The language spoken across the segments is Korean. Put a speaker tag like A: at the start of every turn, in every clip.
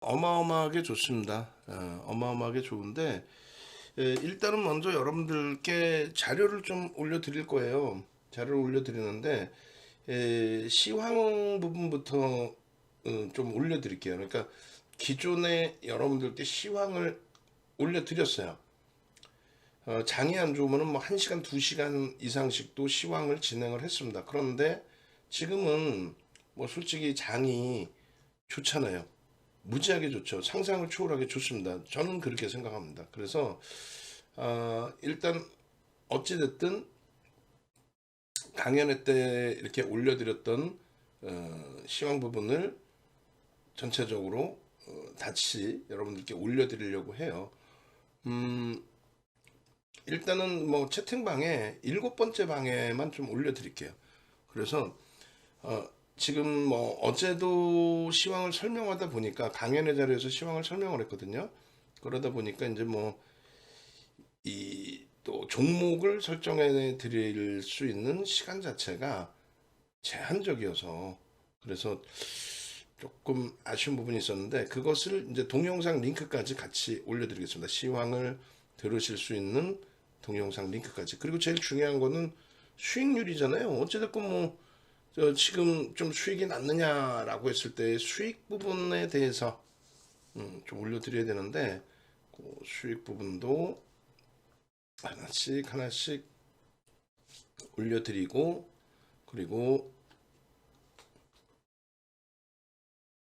A: 어마어마하게 좋습니다. 어마어마하게 좋은데 일단은 먼저 여러분들께 자료를 좀 올려드릴 거예요. 자료를 올려드리는데 시황 부분부터 좀 올려드릴게요. 그러니까 기존에 여러분들께 시황을 올려드렸어요. 장이 안 좋으면 뭐 1시간, 2시간 이상씩도 시황을 진행을 했습니다. 그런데 지금은 뭐 솔직히 장이 좋잖아요. 무지하게 좋죠. 상상을 초월하게 좋습니다. 저는 그렇게 생각합니다. 그래서 일단 어찌됐든 강연회 때 이렇게 올려드렸던 시황 부분을 전체적으로 다시 여러분들께 올려드리려고 해요. 일단은 뭐 채팅방에 7번째 방에만 좀 올려드릴게요. 그래서 지금 뭐 어제도 시황을 설명하다 보니까 강연회 자리에서 시황을 설명을 했거든요. 그러다 보니까 이제 뭐 이 또 종목을 설정해 드릴 수 있는 시간 자체가 제한적이어서 그래서 조금 아쉬운 부분이 있었는데 그것을 이제 동영상 링크까지 같이 올려드리겠습니다. 시황을 들으실 수 있는 동영상 링크까지. 그리고 제일 중요한 거는 수익률이잖아요. 어찌됐건 뭐 지금 좀 수익이 났느냐라고 했을 때 수익 부분에 대해서 좀 올려드려야 되는데 그 수익 부분도 하나씩 하나씩 올려드리고 그리고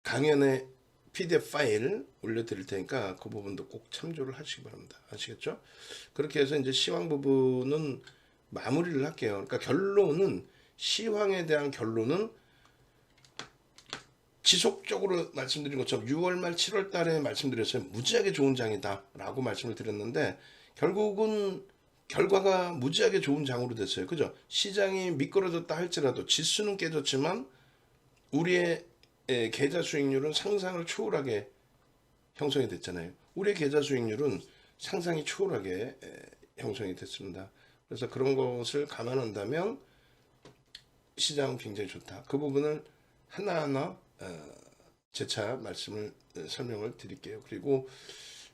A: 강연의 PDF 파일 올려드릴 테니까 그 부분도 꼭 참조를 하시기 바랍니다. 아시겠죠? 그렇게 해서 이제 시황 부분은 마무리를 할게요. 그러니까 결론은 시황에 대한 결론은 지속적으로 말씀드린 것처럼 6월 말 7월 달에 말씀드렸어요. 무지하게 좋은 장이다 라고 말씀을 드렸는데 결국은 결과가 무지하게 좋은 장으로 됐어요. 그죠? 시장이 미끄러졌다 할지라도 지수는 깨졌지만 우리의 계좌 수익률은 상상을 초월하게 형성이 됐잖아요. 우리의 계좌 수익률은 상상이 초월하게 형성이 됐습니다. 그래서 그런 것을 감안한다면 시장은 굉장히 좋다. 그 부분을 하나하나 재차 말씀을 설명을 드릴게요. 그리고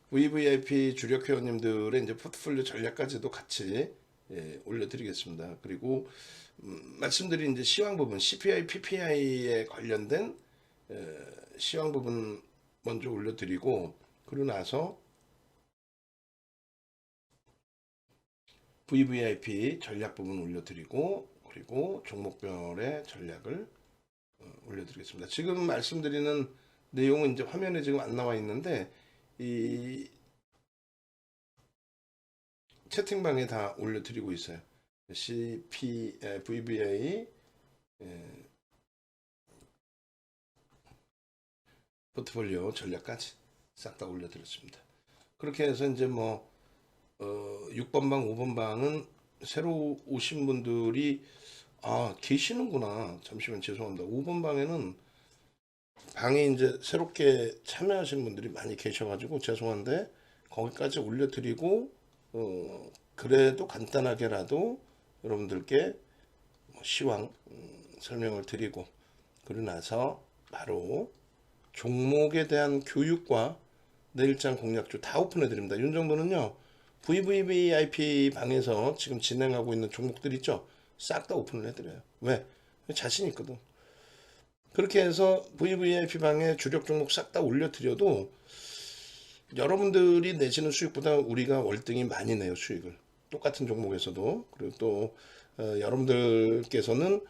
A: VVIP 주력 회원님들의 이제 포트폴리오 전략까지도 같이 올려드리겠습니다. 그리고 말씀드린 이제 시황 부분, CPI, PPI에 관련된 시황 부분 먼저 올려드리고 그러고 나서 VVIP 전략 부분 올려드리고 그리고 종목별의 전략을 올려드리겠습니다. 지금 말씀드리는 내용은 이제 화면에 지금 안 나와 있는데 이 채팅방에 다 올려드리고 있어요. VBA 포트폴리오 전략까지 싹 다 올려드렸습니다. 그렇게 해서 이제 뭐 6번 방, 5번 방은 새로 오신 분들이 계시는구나. 잠시만 죄송합니다. 5번 방에는 방에 이제 새롭게 참여하신 분들이 많이 계셔가지고 죄송한데 거기까지 올려드리고 그래도 간단하게라도 여러분들께 시황 설명을 드리고 그러고 나서 바로 종목에 대한 교육과 내일장 공략주 다 오픈해 드립니다. 이 정도는요. VVVIP 방에서 지금 진행하고 있는 종목들 있죠. 싹 다 오픈을 해드려요. 왜? 자신 있거든. 그렇게 해서 VVIP 방에 주력 종목 싹 다 올려드려도 여러분들이 내시는 수익보다 우리가 월등히 많이 내요. 수익을. 똑같은 종목에서도. 그리고 또 여러분들께서는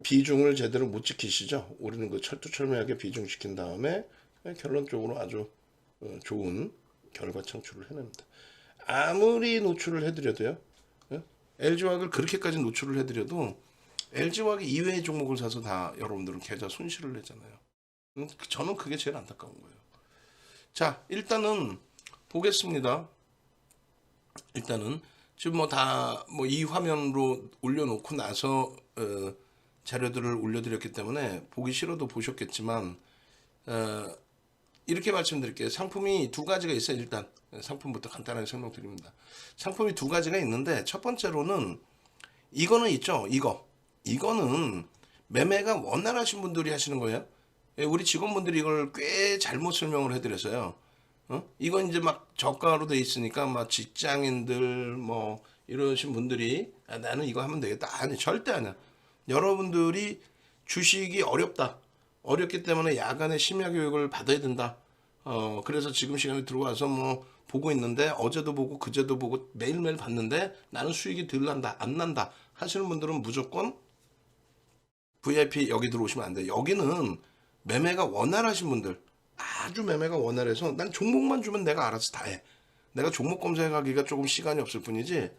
A: 비중을 제대로 못 지키시죠. 우리는 그 철두철미하게 비중시킨 다음에 결론적으로 아주 좋은 결과 창출을 해냅니다. 아무리 노출을 해드려도요. LG화학을 그렇게까지 노출을 해드려도 LG화학 이외의 종목을 사서 다 여러분들은 계좌 손실을 내잖아요. 저는 그게 제일 안타까운 거예요. 자, 일단은 보겠습니다. 일단은 지금 뭐 다 뭐 이 화면으로 올려놓고 나서 자료들을 올려드렸기 때문에 보기 싫어도 보셨겠지만 이렇게 말씀드릴게요. 상품이 두 가지가 있어요. 일단 상품부터 간단하게 설명드립니다. 상품이 두 가지가 있는데 첫 번째로는 이거는 있죠. 이거는 매매가 원활하신 분들이 하시는 거예요. 예, 우리 직원분들이 이걸 꽤 잘못 설명을 해드렸어요. 이건 이제 막 저가로 돼 있으니까 막 직장인들 뭐 이러신 분들이 아, 나는 이거 하면 되겠다. 아니, 절대 아니야. 여러분들이 주식이 어렵다. 어렵기 때문에 야간에 심야 교육을 받아야 된다. 그래서 지금 시간에 들어와서 뭐 보고 있는데 어제도 보고 그제도 보고 매일매일 봤는데 나는 수익이 덜 난다, 안 난다 하시는 분들은 무조건 VIP 여기 들어오시면 안 돼요. 여기는 매매가 원활하신 분들, 아주 매매가 원활해서 난 종목만 주면 내가 알아서 다 해. 내가 종목 검색하기가 조금 시간이 없을 뿐이지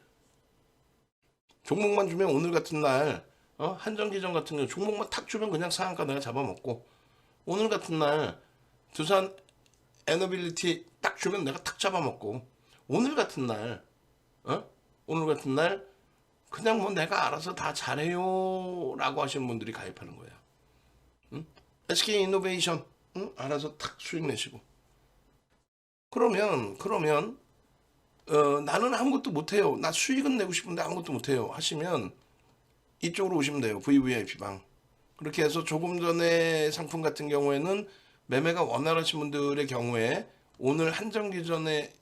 A: 종목만 주면 오늘 같은 날 한정기전 같은 경우 종목만 탁 주면 그냥 상한가 내가 잡아먹고 오늘 같은 날 두산 에너빌리티 딱 주면 내가 탁 잡아먹고 오늘 같은 날 오늘 같은 날 그냥 뭐 내가 알아서 다 잘해요 라고 하시는 분들이 가입하는 거예요. SK이노베이션 알아서 탁 수익 내시고 그러면 나는 아무것도 못해요. 나 수익은 내고 싶은데 아무것도 못해요 하시면 이쪽으로 오시면 돼요. VVIP방. 그렇게 해서 조금 전에 상품 같은 경우에는 매매가 원활하신 분들의 경우에 오늘 한정기전에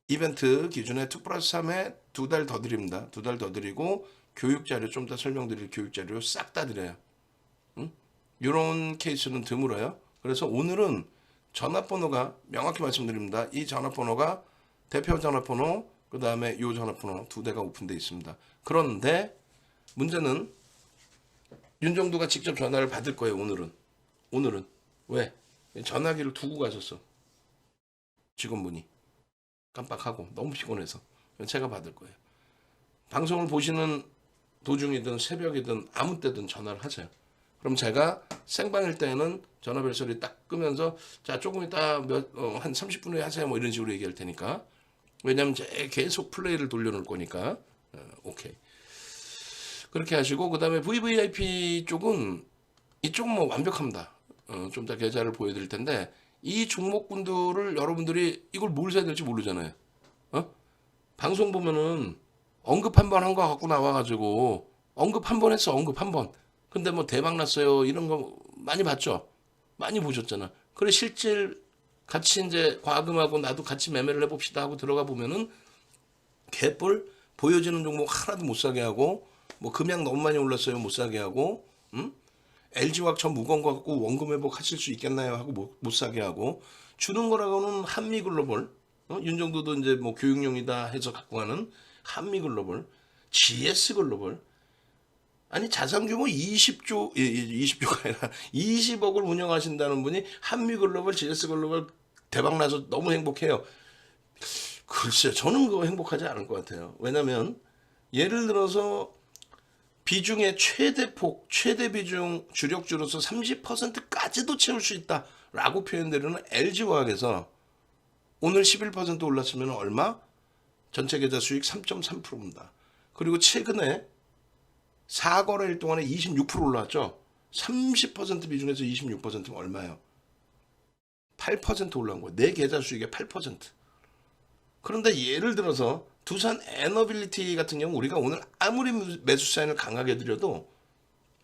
A: 이벤트 기준에 2 플러스 3에 2달 더 드립니다. 2달 더 드리고 교육자료 좀 더 설명드릴 교육자료 싹 다 드려요. 이런 케이스는 드물어요. 그래서 오늘은 전화번호가 명확히 말씀드립니다. 이 전화번호가 대표 전화번호 그 다음에 이 전화번호 2대가 오픈되어 있습니다. 그런데 문제는 윤정두가 직접 전화를 받을 거예요. 오늘은 왜? 전화기를 두고 가셨어. 직원분이 깜빡하고 너무 피곤해서 제가 받을 거예요. 방송을 보시는 도중이든 새벽이든 아무 때든 전화를 하세요. 그럼 제가 생방일 때는 전화 벨소리 딱 끄면서 자 조금 이따 한 30분 후에 하세요 뭐 이런 식으로 얘기할 테니까 왜냐면 제 계속 플레이를 돌려놓을 거니까 오케이 그렇게 하시고 그 다음에 VVIP 쪽은 이쪽은 뭐 완벽합니다. 좀 더 계좌를 보여드릴 텐데 이 종목군들을 여러분들이 이걸 뭘 사야 될지 모르잖아요. 방송 보면은 언급 한 번 한 거 갖고 나와가지고 언급 한 번 했어 언급 한 번. 근데 뭐 대박 났어요 이런 거 많이 봤죠. 많이 보셨잖아. 그래 실질 같이 이제 과금하고 나도 같이 매매를 해봅시다 하고 들어가 보면은 개뿔 보여지는 종목 하나도 못 사게 하고 뭐 금양 너무 많이 올랐어요 못 사게 하고 LG화학 저 무거운 거 갖고 원금 회복하실 수 있겠나요 하고 못 사게 하고 주는 거라고는 한미글로벌 윤정도도 이제 뭐 교육용이다 해서 갖고 가는 한미글로벌 GS글로벌 아니 자산 규모 20조 20조가 아니라 20억을 운영하신다는 분이 한미글로벌 GS글로벌 대박 나서 너무 행복해요. 글쎄요 저는 그거 행복하지 않을 것 같아요. 왜냐면 예를 들어서 비중의 최대폭, 최대 비중 주력주로서 30%까지도 채울 수 있다라고 표현되는 LG화학에서 오늘 11% 올랐으면 얼마? 전체 계좌 수익 3.3%입니다. 그리고 최근에 4거래일 동안에 26% 올랐죠? 30% 비중에서 26%면 얼마예요? 8% 올라온 거예요. 내 계좌 수익의 8%. 그런데 예를 들어서 두산 에너빌리티 같은 경우 우리가 오늘 아무리 매수 사인을 강하게 드려도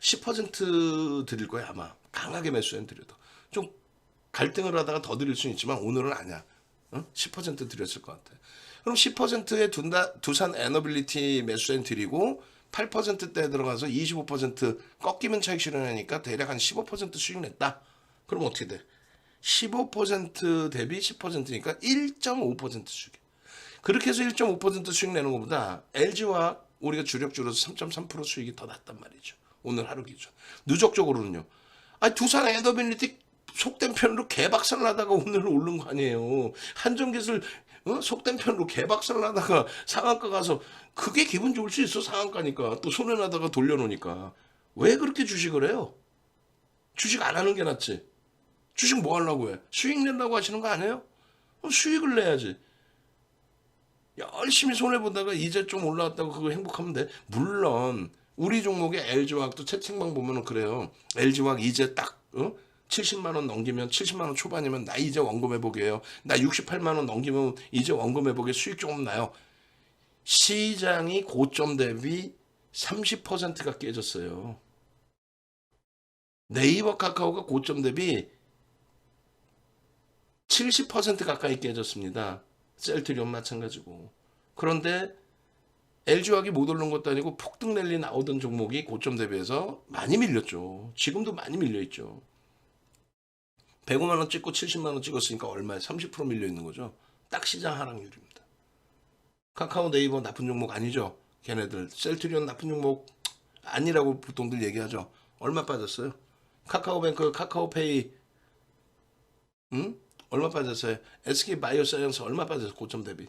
A: 10% 드릴 거야 아마. 강하게 매수 사인 드려도. 좀 갈등을 하다가 더 드릴 수는 있지만 오늘은 아니야. 10% 드렸을 것 같아. 그럼 10%의 두산 에너빌리티 매수 사인 드리고 8%대 들어가서 25% 꺾이면 차익 실현하니까 대략 한 15% 수익 냈다. 그럼 어떻게 돼? 15% 대비 10%니까 1.5% 수익. 그렇게 해서 1.5% 수익 내는 것보다 LG화 우리가 주력주로서 3.3% 수익이 더 낮단 말이죠. 오늘 하루 기준. 누적적으로는요. 아니 두산 에너빌리티 속된 편으로 개박살 나다가 오늘 오른 거 아니에요. 한정기술 속된 편으로 개박살 나다가 상한가 가서 그게 기분 좋을 수 있어. 상한가니까 또 손해 나다가 돌려놓으니까. 왜 그렇게 주식을 해요? 주식 안 하는 게 낫지. 주식 뭐 하려고 해? 수익 내려고 하시는 거 아니에요? 수익을 내야지. 열심히 손해보다가 이제 좀 올라왔다고 그거 행복하면 돼. 물론 우리 종목의 LG화학도 채팅방 보면 그래요. LG화학 이제 딱 70만 원 넘기면 70만 원 초반이면 나 이제 원금 회복이에요. 나 68만 원 넘기면 이제 원금 회복에 수익 조금 나요. 시장이 고점 대비 30%가 깨졌어요. 네이버 카카오가 고점 대비 70% 가까이 깨졌습니다. 셀트리온 마찬가지고. 그런데 LG화학이 못 오른 것도 아니고 폭등 랠리 나오던 종목이 고점 대비해서 많이 밀렸죠. 지금도 많이 밀려있죠. 105만 원 찍고 70만 원 찍었으니까 얼마에 30% 밀려 있는 거죠. 딱 시장 하락률입니다. 카카오 네이버 나쁜 종목 아니죠. 걔네들 셀트리온 나쁜 종목 아니라고 보통들 얘기하죠. 얼마 빠졌어요? 카카오뱅크, 카카오페이 얼마 빠졌어요? SK바이오사이언스 얼마 빠졌어요? 고점 대비.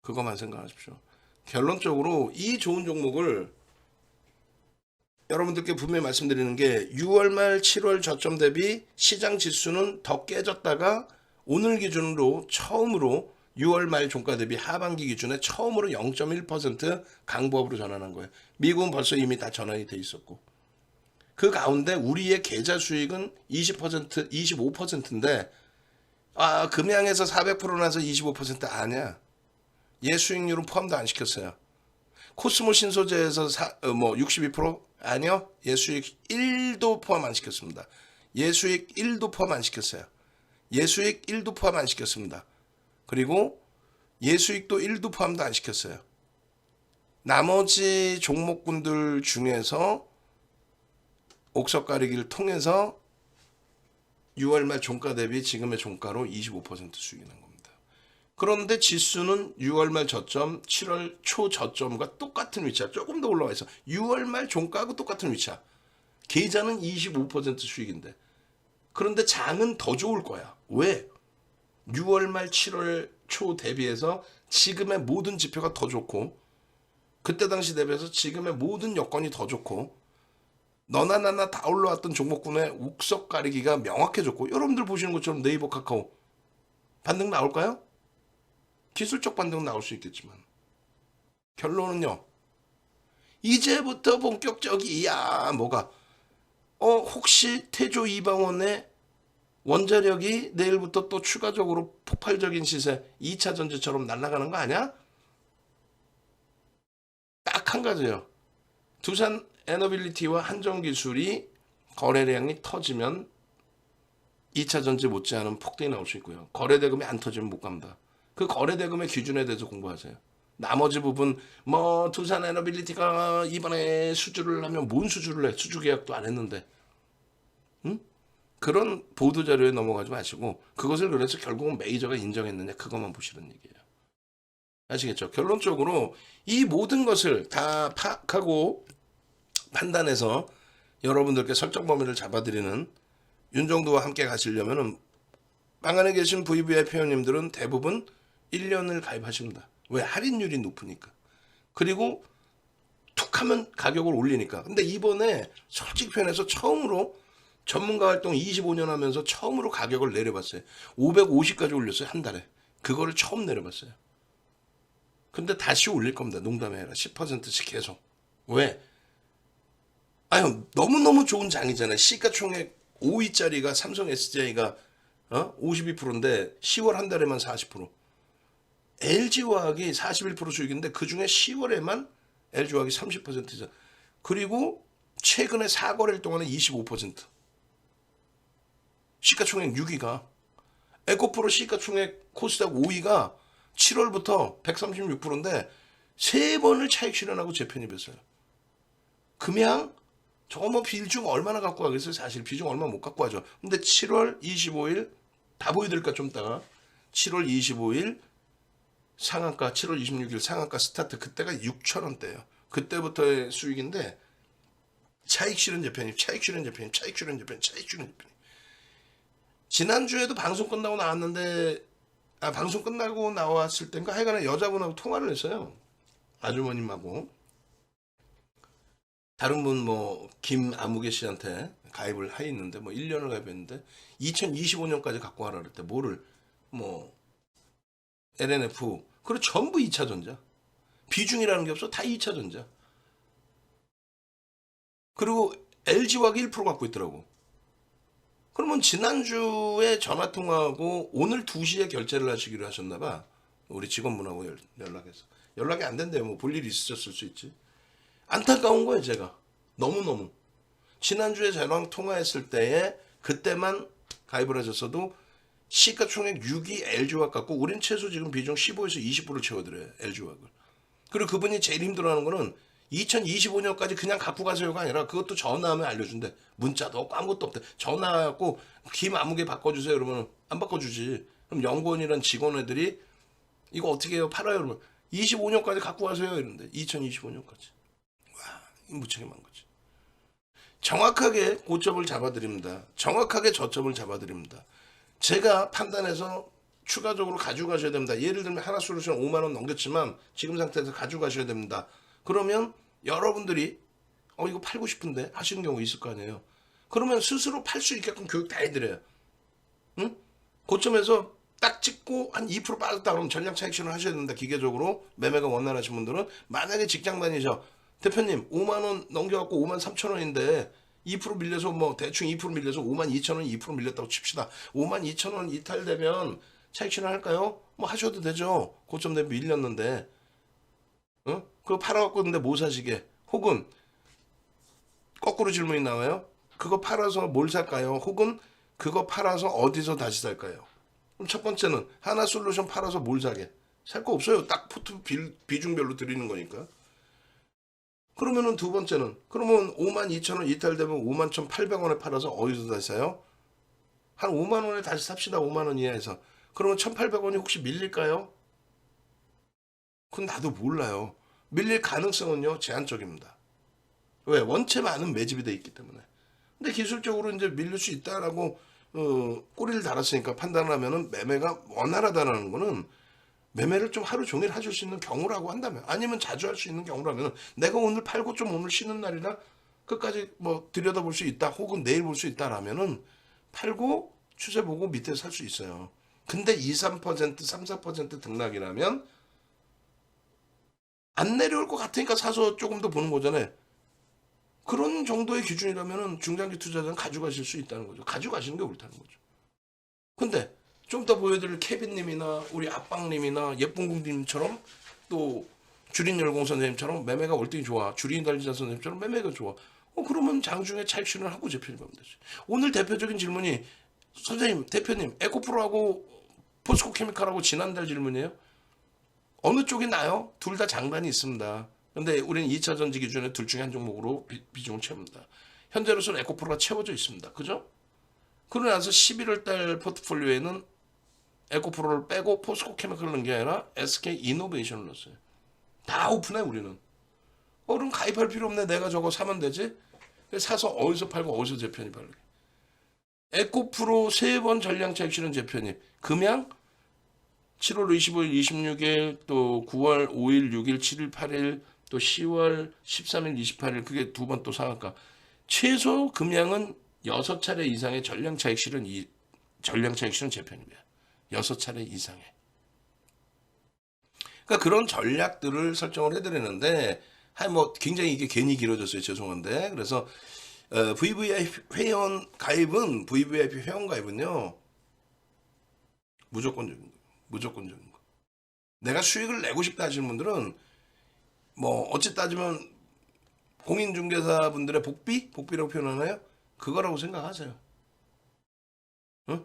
A: 그것만 생각하십시오. 결론적으로 이 좋은 종목을 여러분들께 분명히 말씀드리는 게 6월 말 7월 저점 대비 시장 지수는 더 깨졌다가 오늘 기준으로 처음으로 6월 말 종가 대비 하반기 기준에 처음으로 0.1% 강보합으로 전환한 거예요. 미국은 벌써 이미 다 전환이 돼 있었고. 그 가운데 우리의 계좌 수익은 20%, 25%인데 금양에서 400% 나서 25% 아니야. 얘 수익률은 포함도 안 시켰어요. 코스모 신소재에서 62% 아니요. 얘 수익 1도 포함 안 시켰습니다. 얘 수익 1도 포함 안 시켰어요. 얘 수익 1도 포함 안 시켰습니다. 그리고 얘 수익도 1도 포함도 안 시켰어요. 나머지 종목군들 중에서 옥석 가리기를 통해서 6월 말 종가 대비 지금의 종가로 25% 수익이 난 겁니다. 그런데 지수는 6월 말 저점, 7월 초 저점과 똑같은 위치야. 조금 더 올라와 있어. 6월 말 종가하고 똑같은 위치야. 계좌는 25% 수익인데. 그런데 장은 더 좋을 거야. 왜? 6월 말 7월 초 대비해서 지금의 모든 지표가 더 좋고 그때 당시 대비해서 지금의 모든 여건이 더 좋고 너나 나나 다 올라왔던 종목군의 옥석 가리기가 명확해졌고 여러분들 보시는 것처럼 네이버 카카오 반등 나올까요? 기술적 반등은 나올 수 있겠지만 결론은요. 이제부터 본격적이야. 뭐가? 혹시 태조 이방원의 원자력이 내일부터 또 추가적으로 폭발적인 시세 2차 전지처럼 날아가는 거 아니야? 딱 한 가지예요. 두산 에너빌리티와 한정기술이 거래량이 터지면 2차 전지 못지않은 폭등이 나올 수 있고요. 거래대금이 안 터지면 못 갑니다. 그 거래대금의 기준에 대해서 공부하세요. 나머지 부분 두산 에너빌리티가 이번에 수주를 하면 뭔 수주를 해? 수주 계약도 안 했는데. 응? 그런 보도자료에 넘어가지 마시고 그것을 그래서 결국은 메이저가 인정했느냐 그것만 보시는 얘기예요. 아시겠죠? 결론적으로 이 모든 것을 다 파악하고 판단해서 여러분들께 설정 범위를 잡아드리는 윤정도와 함께 가시려면 방 안에 계신 VVIP 회원님들은 대부분 1년을 가입하십니다. 왜? 할인율이 높으니까. 그리고 툭 하면 가격을 올리니까. 근데 이번에 솔직히 표현해서 처음으로 전문가 활동 25년 하면서 처음으로 가격을 내려봤어요. 550까지 올렸어요. 한 달에. 그거를 처음 내려봤어요. 근데 다시 올릴 겁니다. 농담이 아니라 10%씩 계속. 왜? 너무너무 좋은 장이잖아요. 시가총액 5위짜리가 삼성 SDI가 52%인데 10월 한 달에만 40%. LG화학이 41% 수익인데 그중에 10월에만 LG화학이 30%죠. 그리고 최근에 4거래일 동안에 25%. 시가총액 6위가. 에코프로 시가총액 코스닥 5위가 7월부터 136%인데 3번을 차익 실현하고 재편입했어요. 금양 저거 비중 얼마나 갖고 가겠어요? 사실 비중 얼마 못 갖고 가죠. 근데 7월 25일 다 보여드릴까 좀 이따가 7월 25일 상한가 7월 26일 상한가 스타트 그때가 6,000원대예요. 그때부터의 수익인데 차익 실현 재편입 지난주에도 방송 끝나고 나왔는데 방송 끝나고 나왔을 땐가 하여간에 여자분하고 통화를 했어요. 아주머님하고 다른 분 김아무개 씨한테 가입을 해 있는데 1년을 가입했는데 2025년까지 갖고 가라 그랬대. 뭐를 LNF 그리고 전부 2차 전자. 비중이라는 게 없어. 다 2차 전자. 그리고 LG화학이 1% 갖고 있더라고. 그러면 지난주에 전화통화하고 오늘 2시에 결제를 하시기로 하셨나봐. 우리 직원분하고 연락해서. 연락이 안 된대요. 볼 일이 있으셨을 수 있지. 안타까운 거예요, 제가. 너무너무. 지난주에 저랑 통화했을 때에 그때만 가입을 하셨어도 시가총액 6이 LG화학 같고 우린 최소 지금 비중 15에서 20%를 채워드려요. LG화학을. 그리고 그분이 제일 힘들어하는 거는 2025년까지 그냥 갖고 가세요가 아니라 그것도 전화하면 알려준대. 문자도 없고 아무것도 없대. 전화하고 김 아무개 바꿔주세요. 그러면 안 바꿔주지. 그럼 연구원이란 직원 애들이 이거 어떻게 해요? 팔아요. 그러면 25년까지 갖고 가세요. 이런데 2025년까지. 와, 무책임한 거지. 정확하게 고점을 잡아드립니다. 정확하게 저점을 잡아드립니다. 제가 판단해서 추가적으로 가져가셔야 됩니다. 예를 들면 하나솔루션 5만 원 넘겼지만 지금 상태에서 가져가셔야 됩니다. 그러면 여러분들이 이거 팔고 싶은데 하시는 경우 있을 거 아니에요. 그러면 스스로 팔 수 있게끔 교육 다 해드려요. 응? 고점에서 딱 찍고 한 2% 빠졌다 그러면 전량 차익실현 하셔야 된다. 기계적으로 매매가 원활하신 분들은 만약에 직장 다니셔 대표님 5만 원 넘겨갖고 5만 3천 원인데 2% 밀려서 뭐 대충 2% 밀려서 5만 2천 원 2% 밀렸다고 칩시다. 5만 2천 원 이탈되면 차익실현 할까요? 뭐 하셔도 되죠. 고점 대비 밀렸는데 그거 팔아갖고 근데 뭐 사시게? 혹은 거꾸로 질문이 나와요. 그거 팔아서 뭘 살까요? 혹은 그거 팔아서 어디서 다시 살까요? 그럼 첫 번째는 하나솔루션 팔아서 뭘 사게? 살 거 없어요. 딱 포트 비중별로 드리는 거니까. 그러면은 두 번째는 그러면 5만 2천 원 이탈되면 5만 1,800원에 팔아서 어디서 다시 사요? 한 5만 원에 다시 삽시다. 5만 원 이하에서. 그러면 1,800원이 혹시 밀릴까요? 그건 나도 몰라요. 밀릴 가능성은요 제한적입니다. 왜? 원체 많은 매집이 돼 있기 때문에. 근데 기술적으로 이제 밀릴 수 있다라고 꼬리를 달았으니까 판단을 하면은 매매가 원활하다는 거는 매매를 좀 하루 종일 하실 수 있는 경우라고 한다면 아니면 자주 할 수 있는 경우라면 내가 오늘 팔고 좀 오늘 쉬는 날이라 끝까지 뭐 들여다볼 수 있다 혹은 내일 볼 수 있다라면은 팔고 추세 보고 밑에 살 수 있어요. 근데 2, 3%, 3, 4% 등락이라면 안 내려올 것 같으니까 사서 조금 더 보는 거잖아요. 그런 정도의 기준이라면 중장기 투자자는 가져가실 수 있다는 거죠. 가져가시는 게 옳다는 거죠. 근데 좀 더 보여드릴 케빈님이나 우리 아빵님이나 예쁜궁님처럼 또 주린열공 선생님처럼 매매가 월등히 좋아. 주린달리자 선생님처럼 매매가 좋아. 그러면 장중에 차익 실현을 하고 재편입하면 되지. 오늘 대표적인 질문이 선생님, 대표님, 에코프로하고 포스코케미칼하고 지난달 질문이에요. 어느 쪽이 나요? 둘 다 장단이 있습니다. 근데 우리는 2차 전지 기준에 둘 중에 한 종목으로 비중을 채웁니다. 현재로서는 에코프로가 채워져 있습니다. 그죠? 그러고 나서 11월 달 포트폴리오에는 에코프로를 빼고 포스코케미칼을 넣은 게 아니라 SK이노베이션을 넣었어요. 다 오픈해 우리는. 그럼 가입할 필요 없네. 내가 저거 사면 되지? 사서 어디서 팔고 어디서 재편이 팔게. 에코프로 3번 전량차익 실현 재편이 금양 7월 25일, 26일, 또 9월 5일, 6일, 7일, 8일, 또 10월 13일, 28일 그게 두 번 또 상한가. 최소 금양은 6차례 이상의 전량차익 실현 재편입니다. 6차례 이상의. 그러니까 그런 전략들을 설정을 해드리는데 뭐 굉장히 이게 괜히 길어졌어요. 죄송한데. 그래서 VVIP 회원 가입은요 무조건적인 거예요. 무조건적인 거. 내가 수익을 내고 싶다 하시는 분들은 뭐 어찌 따지면 공인중개사 분들의 복비라고 표현하나요? 그거라고 생각하세요. 응?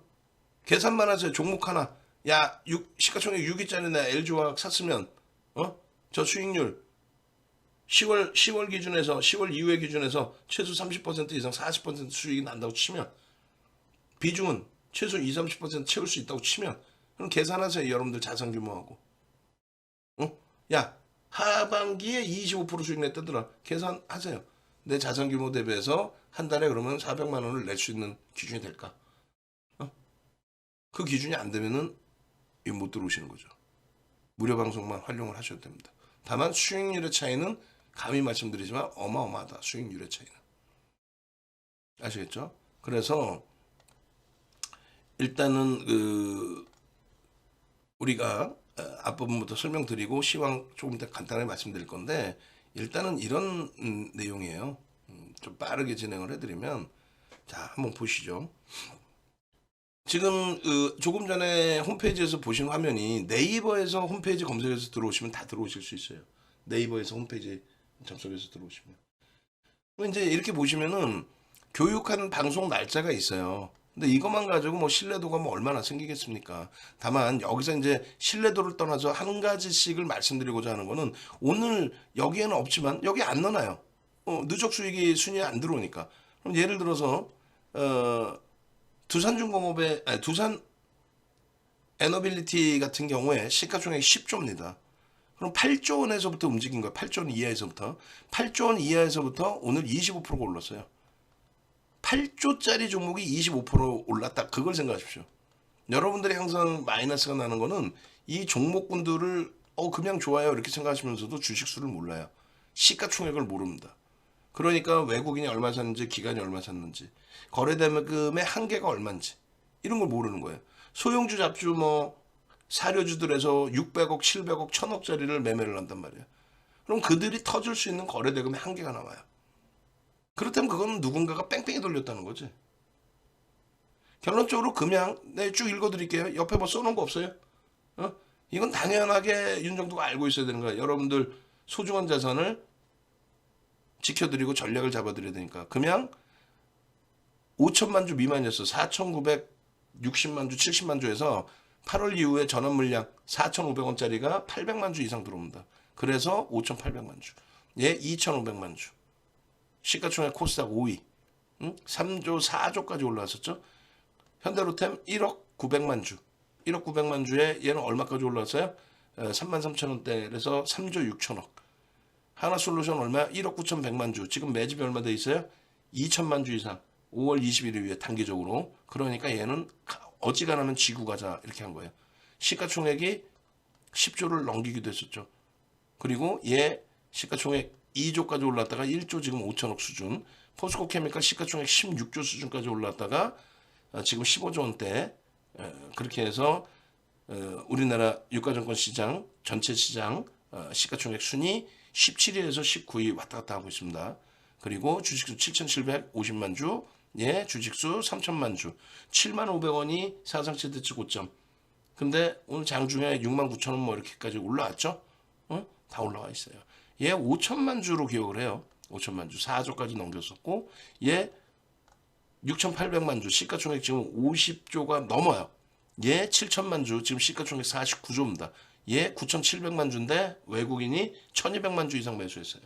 A: 계산만 하세요. 종목 하나. 야, 시가총액 6위짜리 내 LG화학 샀으면 저 수익률 10월 기준에서 10월 이후의 기준에서 최소 30% 이상 40% 수익이 난다고 치면 비중은 최소 20, 30% 채울 수 있다고 치면 그럼 계산하세요. 여러분들 자산 규모하고. 야, 하반기에 25% 수익 냈다더라. 계산하세요. 내 자산 규모 대비해서 한 달에 그러면 400만 원을 낼 수 있는 기준이 될까? 그 기준이 안 되면은 못 들어오시는 거죠. 무료 방송만 활용을 하셔도 됩니다. 다만 수익률의 차이는 감히 말씀드리지만 어마어마하다. 수익률의 차이는. 아시겠죠? 그래서 일단은 우리가 앞부분부터 설명드리고 시황 조금 더 간단하게 말씀드릴 건데 일단은 이런 내용이에요. 좀 빠르게 진행을 해드리면 자 한번 보시죠. 지금 조금 전에 홈페이지에서 보신 화면이 네이버에서 홈페이지 검색해서 들어오시면 다 들어오실 수 있어요. 네이버에서 홈페이지 접속해서 들어오시면 이제 이렇게 보시면은 교육하는 방송 날짜가 있어요. 근데 이것만 가지고 뭐 신뢰도가 뭐 얼마나 생기겠습니까? 다만 여기서 이제 신뢰도를 떠나서 한 가지씩을 말씀드리고자 하는 거는 오늘 여기에는 없지만 여기 안 넣어놔요. 누적 수익이 순위에 안 들어오니까. 그럼 예를 들어서 두산중공업의 아니, 두산 에너빌리티 같은 경우에 시가총액 10조입니다. 그럼 8조 원에서부터 움직인 거예요. 8조 원 이하에서부터. 8조 원 이하에서부터 오늘 25%가 올랐어요. 8조짜리 종목이 25% 올랐다. 그걸 생각하십시오. 여러분들이 항상 마이너스가 나는 거는 이 종목군들을 그냥 좋아요 이렇게 생각하시면서도 주식수를 몰라요. 시가총액을 모릅니다. 그러니까 외국인이 얼마 샀는지 기관이 얼마 샀는지 거래대금의 한계가 얼마인지 이런 걸 모르는 거예요. 소형주 잡주 뭐 사료주들에서 600억, 700억, 1000억짜리를 매매를 한단 말이에요. 그럼 그들이 터질 수 있는 거래대금의 한계가 나와요. 그렇다면 그건 누군가가 뺑뺑이 돌렸다는 거지. 결론적으로 그냥 쭉 읽어드릴게요. 옆에 뭐 써놓은 거 없어요? 이건 당연하게 윤정도가 알고 있어야 되는 거야. 여러분들 소중한 자산을 지켜드리고 전략을 잡아드려야 되니까. 그냥 5천만 주 미만이었어. 4,960만 주, 70만 주에서 8월 이후에 전환 물량 4,500원짜리가 800만 주 이상 들어옵니다. 그래서 5,800만 주. 얘 2,500만 주. 시가총액 코스닥 5위. 3조, 4조까지 올라왔었죠. 현대로템 1억 900만 주. 1억 900만 주에 얘는 얼마까지 올라왔어요? 33,000원대에서 3조 6천억. 하나솔루션 얼마야? 1억 9,100만 주. 지금 매집이 얼마 돼 있어요? 2천만 주 이상. 5월 20일 이후에 단기적으로. 그러니까 얘는 어지간하면 지구 가자 이렇게 한 거예요. 시가총액이 10조를 넘기기도 했었죠. 그리고 얘 시가총액 2조까지 올랐다가 1조 지금 5천억 수준. 포스코케미칼 시가총액 16조 수준까지 올랐다가 지금 15조 원대. 그렇게 해서 우리나라 유가증권 시장 전체 시장 시가총액 순위 17위에서 19위 왔다 갔다 하고 있습니다. 그리고 주식수 7,750만 주, 예, 주식수 3천만 주, 7만 500원이 사상 최대치 고점. 근데 오늘 장중에 6만 9천 원 뭐 이렇게까지 올라왔죠? 다 올라와 있어요. 얘 5천만 주로 기억을 해요. 5천만 주, 4조까지 넘겼었고, 얘 6,800만 주, 시가총액 지금 50조가 넘어요. 얘 7천만 주, 지금 시가총액 49조입니다. 얘 9,700만 주인데 외국인이 1,200만 주 이상 매수했어요.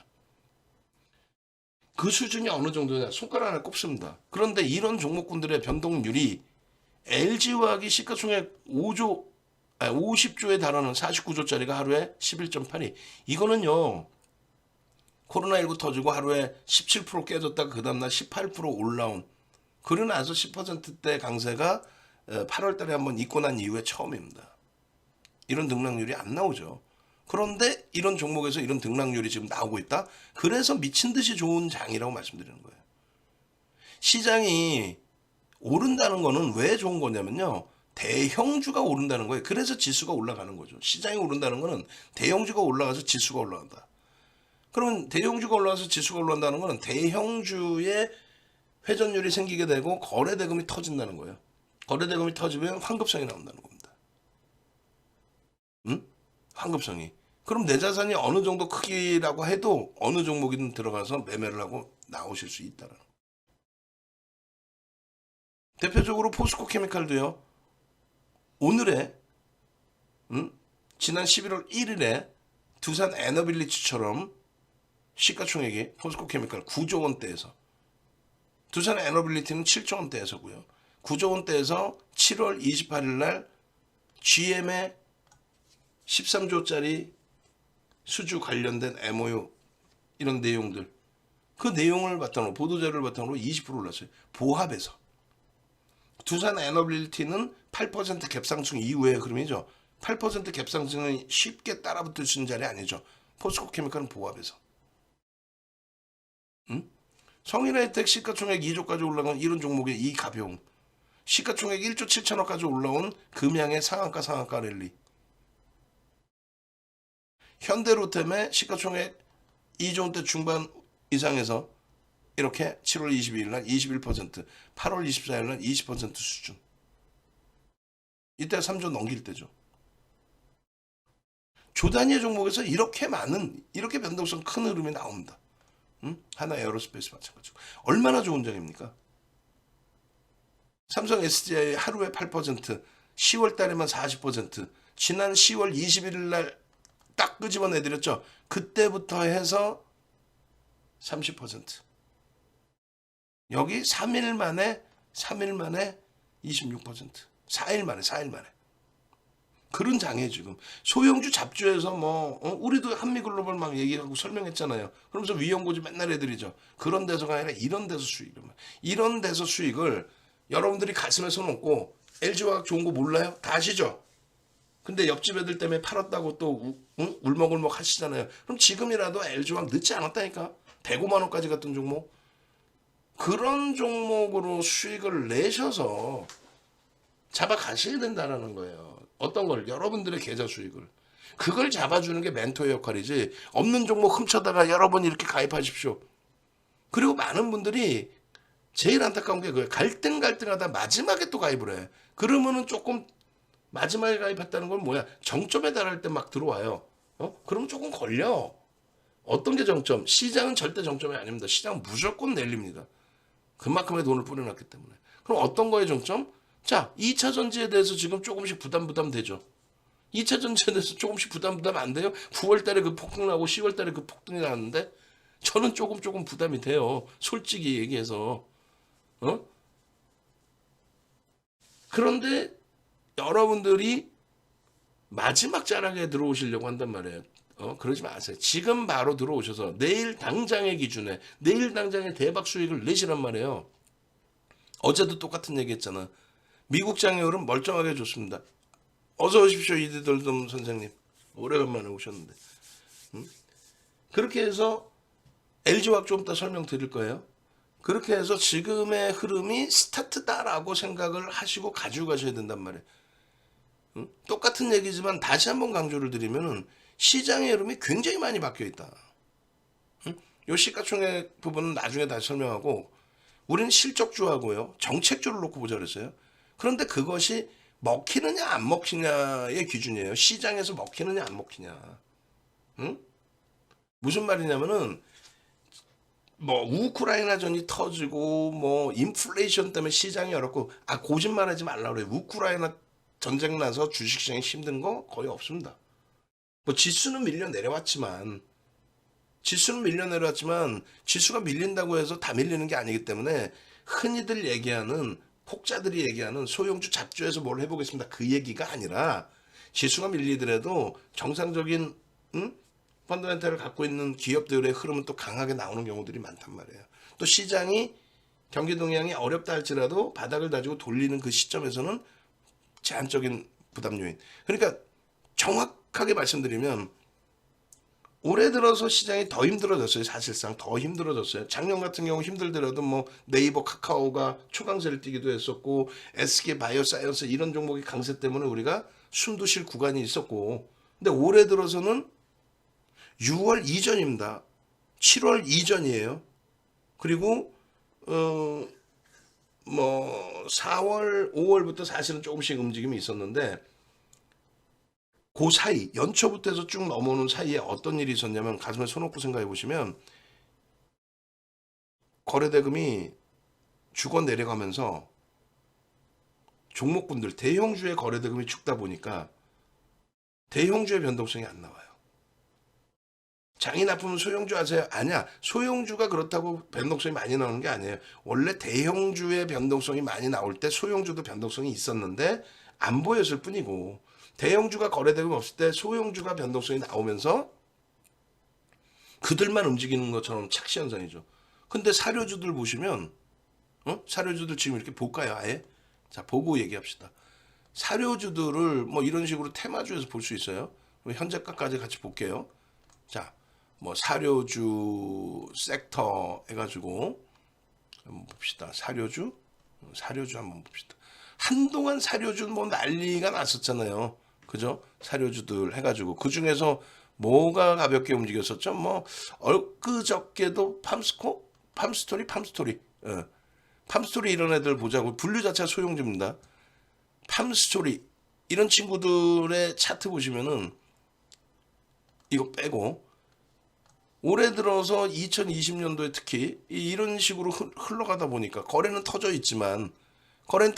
A: 그 수준이 어느 정도냐? 손가락 하나 꼽습니다. 그런데 이런 종목군들의 변동률이 LG화학이 시가총액 50조에 달하는 49조짜리가 하루에 11.82. 이거는요. 코로나19 터지고 하루에 17% 깨졌다가 그 다음날 18% 올라온 그러고 나서 10%대 강세가 8월 달에 한번 있고 난 이후에 처음입니다. 이런 등락률이 안 나오죠. 그런데 이런 종목에서 이런 등락률이 지금 나오고 있다. 그래서 미친 듯이 좋은 장이라고 말씀드리는 거예요. 시장이 오른다는 거는 왜 좋은 거냐면요. 대형주가 오른다는 거예요. 그래서 지수가 올라가는 거죠. 시장이 오른다는 거는 대형주가 올라가서 지수가 올라간다. 그러면 대형주가 올라가서 지수가 올라간다는 거는 대형주의 회전율이 생기게 되고 거래대금이 터진다는 거예요. 거래대금이 터지면 환급성이 나온다는 겁니다. 환급성이. 그럼 내 자산이 어느 정도 크기라고 해도 어느 종목이든 들어가서 매매를 하고 나오실 수 있다는 거예요. 대표적으로 포스코케미칼도요. 오늘에 지난 11월 1일에 두산 에너빌리티처럼 시가총액이 포스코케미칼 9조 원대에서 두산 에너빌리티는 7조 원대에서고요. 9조 원대에서 7월 28일 날 GM의 13조짜리 수주 관련된 MOU 이런 내용들 그 내용을 바탕으로 보도자료를 바탕으로 20% 올랐어요. 보합에서. 두산 에너빌리티는 8% 갭상승 이후의 흐름이죠. 8% 갭상승은 쉽게 따라붙을 수 있는 자리 아니죠. 포스코케미칼은 보합에서. 성일하이텍 시가총액 2조까지 올라간 이런 종목의 이 가벼움. 시가총액 1조 7천억까지 올라온 금양의 상한가 랠리. 현대로템의 시가총액 2조 원대 중반 이상에서 이렇게 7월 22일 날 21%, 8월 24일 날 20% 수준. 이때가 3조 넘길 때죠. 조 단위의 종목에서 이렇게 많은, 이렇게 변동성 큰 흐름이 나옵니다. 하나 에어로스페이스 마찬가지고. 얼마나 좋은 장입니까? 삼성 SDI 하루에 8%, 10월 달에만 40%, 지난 10월 21일 날 딱 끄집어내드렸죠. 그때부터 해서 30%. 여기 3일 만에 26%. 4일 만에. 그런 장애 지금. 소형주 잡주에서 우리도 한미글로벌 막 얘기하고 설명했잖아요. 그러면서 위험고지 맨날 해드리죠. 그런 데서가 아니라 이런 데서 수익을. 이런 데서 수익을 여러분들이 가슴에 손 얹고 LG화학 좋은 거 몰라요? 다 아시죠? 근데 옆집 애들 때문에 팔았다고 또 울먹울먹 하시잖아요. 그럼 지금이라도 LG화학 늦지 않았다니까. 105만 원까지 갔던 종목. 그런 종목으로 수익을 내셔서 잡아가셔야 된다는 거예요. 어떤 걸? 여러분들의 계좌 수익을. 그걸 잡아주는 게 멘토의 역할이지. 없는 종목 훔쳐다가 여러분이 이렇게 가입하십시오. 그리고 많은 분들이 제일 안타까운 게 그거예요. 갈등하다 마지막에 또 가입을 해. 그러면은 조금 마지막에 가입했다는 건 뭐야? 정점에 달할 때 막 들어와요. 그러면 조금 걸려. 어떤 게 정점? 시장은 절대 정점이 아닙니다. 시장은 무조건 내립니다. 그만큼의 돈을 뿌려놨기 때문에. 그럼 어떤 거에 정점? 자, 2차 전지에 대해서 지금 조금씩 부담 되죠. 2차 전지에 대해서 조금씩 부담 안 돼요? 9월 달에 그 폭등 나고 10월 달에 그 폭등이 나는데 저는 조금 부담이 돼요. 솔직히 얘기해서. 그런데 여러분들이 마지막 자락에 들어오시려고 한단 말이에요. 그러지 마세요. 지금 바로 들어오셔서 내일 당장의 기준에 내일 당장의 대박 수익을 내시란 말이에요. 어제도 똑같은 얘기 했잖아. 미국 장애율은 멀쩡하게 좋습니다. 어서 오십시오. 이디돌돔 선생님. 오래간만에 오셨는데. 그렇게 해서 LG화학 좀 이따 설명드릴 거예요. 그렇게 해서 지금의 흐름이 스타트다라고 생각을 하시고 가지고 가셔야 된단 말이에요. 똑같은 얘기지만 다시 한번 강조를 드리면은 시장의 흐름이 굉장히 많이 바뀌어 있다. 요 시가총액 부분은 나중에 다시 설명하고 우리는 실적주하고요 정책주를 놓고 보자 그랬어요. 그런데 그것이 먹히느냐 안 먹히냐의 기준이에요. 시장에서 먹히느냐 안 먹히냐. 무슨 말이냐면은 우크라이나전이 터지고 인플레이션 때문에 시장이 어렵고 거짓말하지 말라 그래요. 우크라이나 전쟁 나서 주식시장이 힘든 거 거의 없습니다. 지수는 밀려 내려왔지만 지수가 밀린다고 해서 다 밀리는 게 아니기 때문에 흔히들 얘기하는 혹자들이 얘기하는 소형주 잡주에서 뭘 해보겠습니다. 그 얘기가 아니라 지수가 밀리더라도 정상적인 펀더멘탈을 갖고 있는 기업들의 흐름은 또 강하게 나오는 경우들이 많단 말이에요. 또 시장이 경기 동향이 어렵다 할지라도 바닥을 다지고 돌리는 그 시점에서는 제한적인 부담 요인. 그러니까 정확하게 말씀드리면 올해 들어서 시장이 더 힘들어졌어요. 사실상 더 힘들어졌어요. 작년 같은 경우 힘들더라도 네이버 카카오가 초강세를 띠기도 했었고 SK 바이오사이언스 이런 종목의 강세 때문에 우리가 숨도 쉴 구간이 있었고 근데 올해 들어서는 6월 이전입니다. 7월 이전이에요. 그리고 4월, 5월부터 사실은 조금씩 움직임이 있었는데 그 사이 연초부터 해서 쭉 넘어오는 사이에 어떤 일이 있었냐면 가슴에 손 얹고 생각해 보시면 거래대금이 주거 내려가면서 종목군들 대형주의 거래대금이 죽다 보니까 대형주의 변동성이 안 나와요. 장이 나쁘면 소형주 하세요? 아니야. 소형주가 그렇다고 변동성이 많이 나오는 게 아니에요. 원래 대형주의 변동성이 많이 나올 때 소형주도 변동성이 있었는데 안 보였을 뿐이고 대형주가 거래대금 없을 때 소형주가 변동성이 나오면서 그들만 움직이는 것처럼 착시 현상이죠. 근데 사료주들 보시면 사료주들 지금 이렇게 볼까요? 아예? 자, 보고 얘기합시다. 사료주들을 이런 식으로 테마주에서 볼 수 있어요. 현재가까지 같이 볼게요. 자, 사료주 섹터 해가지고 한번 봅시다. 사료주 한번 봅시다. 한동안 사료주 난리가 났었잖아요. 그죠? 사료주들 해가지고 그 중에서 뭐가 가볍게 움직였었죠? 엊그저께도 팜스토리 이런 애들 보자고. 분류 자체가 소형주입니다. 팜스토리 이런 친구들의 차트 보시면은 이거 빼고 올해 들어서 2020년도에 특히 이런 식으로 흘러가다 보니까 거래는 터져 있지만 거래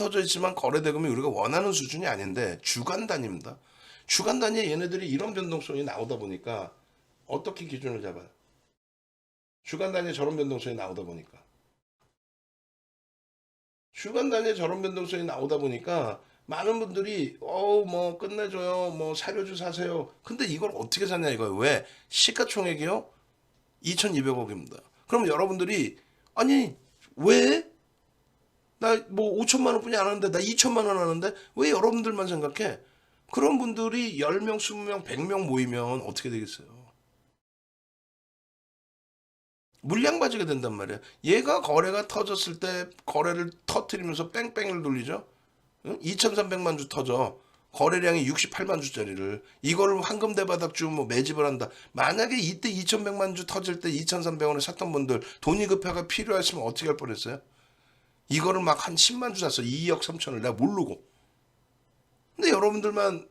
A: 대금이 우리가 원하는 수준이 아닌데 주간 단위입니다. 주간 단위에 얘네들이 이런 변동성이 나오다 보니까 어떻게 기준을 잡아요? 주간 단위에 저런 변동성이 나오다 보니까 주간 단위에 저런 변동성이 나오다 보니까 많은 분들이 뭐 끝내줘요, 뭐 사료주 사세요. 근데 이걸 어떻게 사냐 이거예요. 왜? 시가총액이요 2,200억입니다. 그럼 여러분들이 아니 왜? 나 뭐 5천만 원뿐이 안 하는데 나 2천만 원 하는데 왜 여러분들만 생각해? 그런 분들이 10명, 20명, 100명 모이면 어떻게 되겠어요? 물량 바지가 된단 말이야. 얘가 거래가 터졌을 때 거래를 터트리면서 뺑뺑을 돌리죠. 응? 2,300만 주 터져. 거래량이 68만 주짜리를 이걸 황금 대바닥주 뭐 매집을 한다. 만약에 이때 2,100만 주 터질 때 2,300원에 샀던 분들 돈이 급해가 필요했으면 어떻게 할 뻔했어요? 이거를 막 한 10만 주 샀어. 2억 3천을 내가 모르고. 근데 여러분들만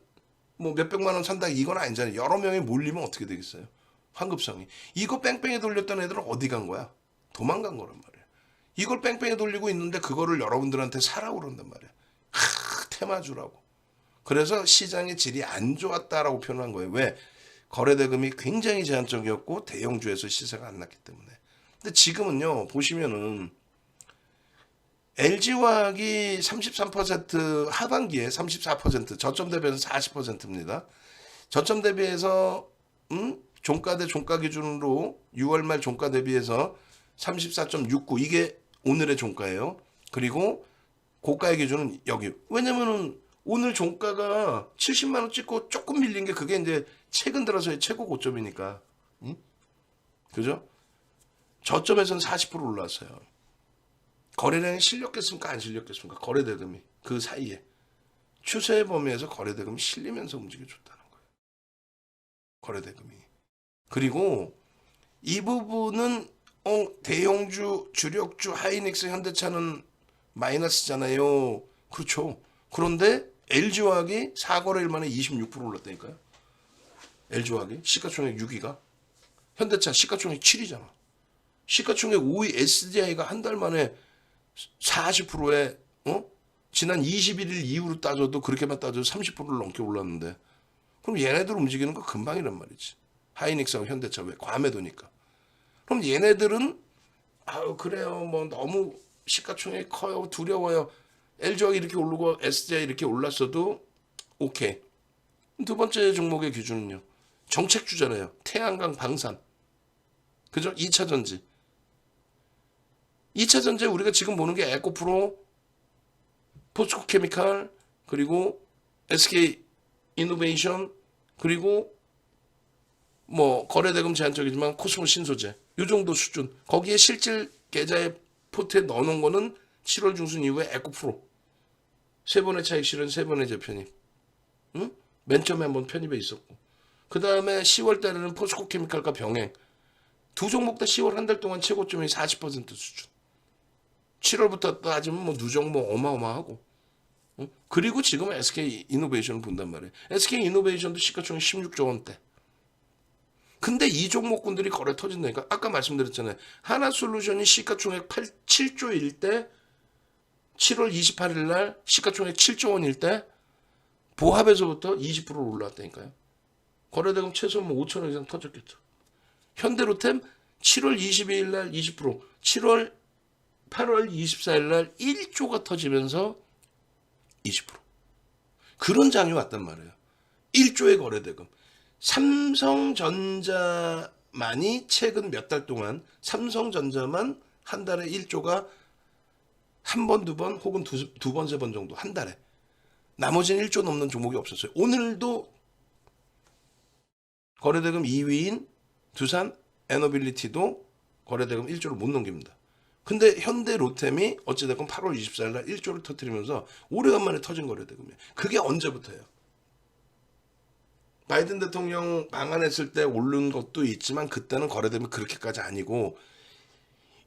A: 뭐 몇백만 원 산다 이건 아니잖아요. 여러 명이 몰리면 어떻게 되겠어요? 환급성이. 이거 뺑뺑이 돌렸던 애들은 어디 간 거야? 도망간 거란 말이야. 이걸 뺑뺑이 돌리고 있는데 그거를 여러분들한테 사라고 그런단 말이야. 테마주라고. 그래서 시장의 질이 안 좋았다라고 표현한 거예요. 왜? 거래대금이 굉장히 제한적이었고 대형주에서 시세가 안 났기 때문에. 근데 지금은요. 보시면은 LG화학이 33% 하반기에 34% 저점 대비해서 40%입니다. 저점 대비해서 종가 대 종가 기준으로 6월 말 종가 대비해서 34.69 이게 오늘의 종가예요. 그리고 고가의 기준은 여기. 왜냐면은 오늘 종가가 70만 원 찍고 조금 밀린 게 그게 이제 최근 들어서의 최고 고점이니까. 응? 그죠? 저점에서는 40% 올랐어요. 거래량이 실렸겠습니까? 안 실렸겠습니까? 거래대금이 그 사이에 추세 범위에서 거래대금이 실리면서 움직여줬다는 거예요. 거래대금이. 그리고 이 부분은 대형주, 주력주, 하이닉스, 현대차는 마이너스잖아요. 그렇죠. 그런데 LG화학이 4거래일 만에 26% 올랐다니까요. LG화학이 시가총액 6위가 현대차 시가총액 7위잖아. 시가총액 5위 SDI가 한 달 만에 40%에 지난 21일 이후로 따져도 그렇게만 따져도 30%를 넘게 올랐는데 그럼 얘네들 움직이는 거 금방이란 말이지. 하이닉스하고 현대차 왜 과매도니까. 그럼 얘네들은 그래요 뭐 너무 시가총액이 커요 두려워요. LG화학이 이렇게 오르고 SDI 이렇게 올랐어도 오케이. 두 번째 종목의 기준은요. 정책주잖아요. 태양광 방산. 그죠? 2차 전지. 2차 전지에 우리가 지금 보는 게 에코프로, 포스코케미칼, 그리고 SK 이노베이션, 그리고 뭐 거래대금 제한적이지만 코스모 신소재 이 정도 수준. 거기에 실질 계좌에 포트에 넣어놓은 거는 7월 중순 이후에 에코프로 세 번의 차익 실현, 세 번의 재편입. 응? 맨 처음에 한번 편입에 있었고. 그 다음에 10월 달에는 포스코케미칼과 병행. 두 종목 다 10월 한 달 동안 최고점이 40% 수준. 7월부터 따지면 뭐 누적 뭐 어마어마하고. 응? 그리고 지금 SK 이노베이션을 본단 말이에요. SK 이노베이션도 시가총액 16조 원대. 근데 이 종목군들이 거래 터진다니까. 아까 말씀드렸잖아요. 하나솔루션이 시가총액 7조일 때 7월 28일 날 시가총액 7조 원일 때 보합에서부터 20% 올라왔다니까요. 거래대금 최소 뭐 5천억 이상 터졌겠죠. 현대로템 7월 22일 날 20%, 8월 24일 날 1조가 터지면서 20%. 그런 장이 왔단 말이에요. 1조의 거래대금. 삼성전자만이 최근 몇 달 동안 삼성전자만 한 달에 1조가 한 번, 두 번 혹은 두 번, 세 번 정도 한 달에. 나머지는 1조 넘는 종목이 없었어요. 오늘도 거래대금 2위인 두산 에너빌리티도 거래대금 1조를 못 넘깁니다. 근데 현대 로템이 어찌됐건 8월 24일 날 1조를 터뜨리면서 오래간만에 터진 거래대금이에요. 그게 언제부터예요? 바이든 대통령 방한했을 때 오른 것도 있지만 그때는 거래대금이 그렇게까지 아니고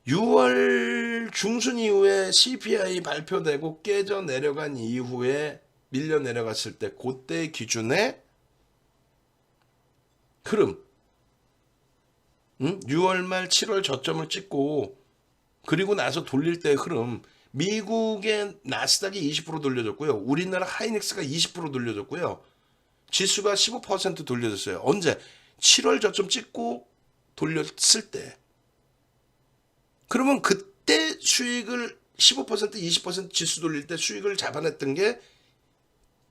A: 6월 중순 이후에 CPI 발표되고 깨져 내려간 이후에 밀려 내려갔을 때 그때 기준의 흐름. 응? 6월 말 7월 저점을 찍고 그리고 나서 돌릴 때의 흐름. 미국의 나스닥이 20% 돌려줬고요. 우리나라 하이닉스가 20% 돌려줬고요. 지수가 15% 돌려줬어요. 언제? 7월 저점 찍고 돌렸을 때. 그러면 그때 수익을 15% 20% 지수 돌릴 때 수익을 잡아냈던 게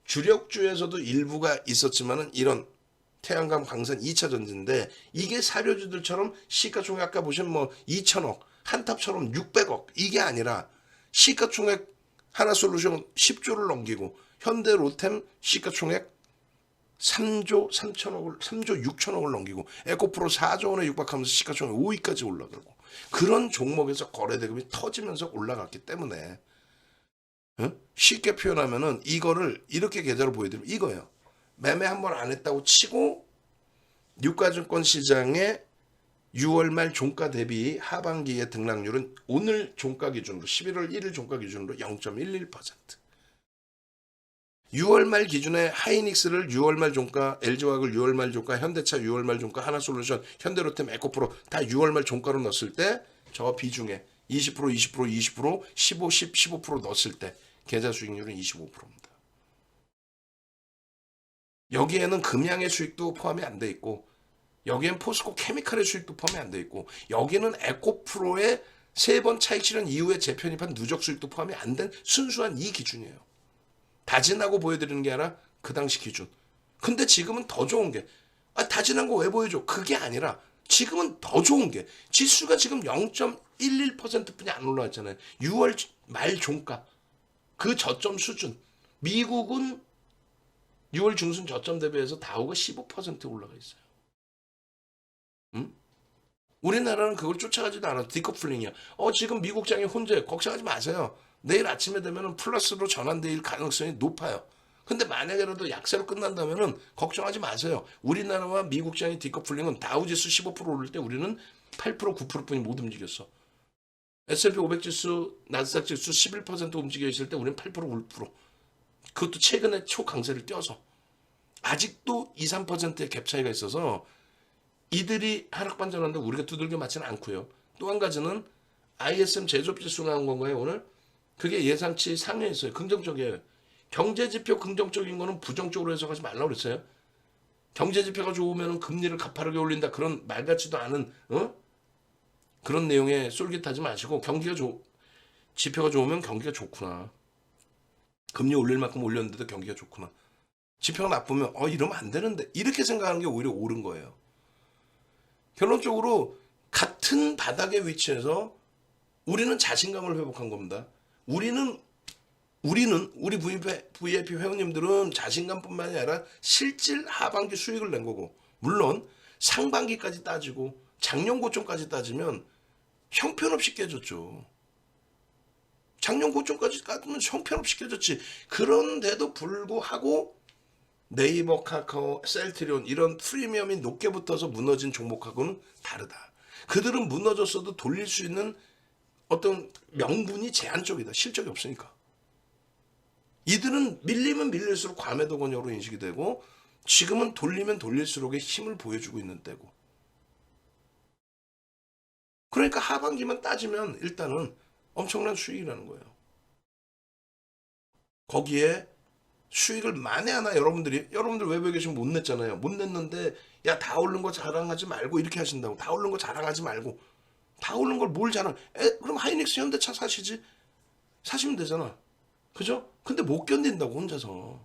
A: 주력주에서도 일부가 있었지만은 이런 태양광 방산 2차 전지인데 이게 사료주들처럼 시가총액 아까 보시면 뭐 2천억 한탑처럼 600억 이게 아니라 시가총액 하나솔루션 10조를 넘기고 현대 로템 시가총액 3조 3천억을 3조 6천억을 넘기고 에코프로 4조 원에 육박하면서 시가총액 5위까지 올라가고 그런 종목에서 거래대금이 터지면서 올라갔기 때문에 쉽게 표현하면은 이거를 이렇게 계좌로 보여드리면 이거예요. 매매 한 번 안 했다고 치고 유가증권 시장의 6월 말 종가 대비 하반기의 등락률은 오늘 종가 기준으로 11월 1일 종가 기준으로 0.11%. 6월 말 기준에 하이닉스를 6월 말 종가, LG화학을 6월 말 종가, 현대차 6월 말 종가, 하나솔루션, 현대로템, 에코프로 다 6월 말 종가로 넣었을 때 저 비중에 20%, 20%, 20%, 15, 10, 15% 넣었을 때 계좌 수익률은 25%입니다. 여기에는 금양의 수익도 포함이 안 돼 있고 여기엔 포스코 케미칼의 수익도 포함이 안 돼 있고 여기는 에코프로의 3번 차익 실현 이후에 재편입한 누적 수익도 포함이 안 된 순수한 이 기준이에요. 다진하고 보여드리는 게 아니라 그 당시 기준. 근데 지금은 더 좋은 게 다진한 거 왜 보여줘? 그게 아니라 지금은 더 좋은 게 지수가 지금 0.11%뿐이 안 올라왔잖아요. 6월 말 종가 그 저점 수준. 미국은 6월 중순 저점 대비해서 다우가 15% 올라가 있어요. 응? 우리나라는 그걸 쫓아가지도 않아. 디커플링이야. 지금 미국장이 혼자예요. 걱정하지 마세요. 내일 아침에 되면 플러스로 전환될 가능성이 높아요. 근데 만약에라도 약세로 끝난다면 걱정하지 마세요. 우리나라와 미국장의 디커플링은 다우지수 15% 오를 때 우리는 8% 9%뿐이 못 움직였어. S&P 500 지수, 나스닥 지수 11% 움직여 있을 때 우리는 8% 9%. 그것도 최근에 초강세를 띄어서. 아직도 2, 3%의 갭 차이가 있어서 이들이 하락 반전하는데 우리가 두들겨 맞지는 않고요. 또 한 가지는 ISM 제조업지수 나온 건가요 오늘? 그게 예상치 상회에 있어요. 긍정적이에요. 경제지표 긍정적인 거는 부정적으로 해석하지 말라고 그랬어요. 경제지표가 좋으면 금리를 가파르게 올린다. 그런 말 같지도 않은 그런 내용에 쏠깃하지 마시고 지표가 좋으면 경기가 좋구나. 금리 올릴 만큼 올렸는데도 경기가 좋구나. 지표가 나쁘면 이러면 안 되는데 이렇게 생각하는 게 오히려 옳은 거예요. 결론적으로 같은 바닥의 위치에서 우리는 자신감을 회복한 겁니다. 우리 VIP 회원님들은 자신감뿐만이 아니라 실질 하반기 수익을 낸 거고 물론 상반기까지 따지고 작년 고점까지 따지면 형편없이 깨졌죠. 작년 고점까지 따지면 형편없이 깨졌지. 그런데도 불구하고 네이버, 카카오, 셀트리온 이런 프리미엄이 높게 붙어서 무너진 종목하고는 다르다. 그들은 무너졌어도 돌릴 수 있는 어떤 명분이 제한적이다. 실적이 없으니까. 이들은 밀리면 밀릴수록 과매도 권역으로 인식이 되고 지금은 돌리면 돌릴수록의 힘을 보여주고 있는 때고. 그러니까 하반기만 따지면 일단은 엄청난 수익이라는 거예요. 거기에 수익을 만에 하나 여러분들 외부에 계시면 못 냈잖아요. 못 냈는데 야 다 오른 거 자랑하지 말고 이렇게 하신다고. 다 오른 거 자랑하지 말고. 다 오른 걸 뭘 자랑. 그럼 하이닉스 현대차 사시지. 사시면 되잖아. 그죠? 근데 못 견딘다고 혼자서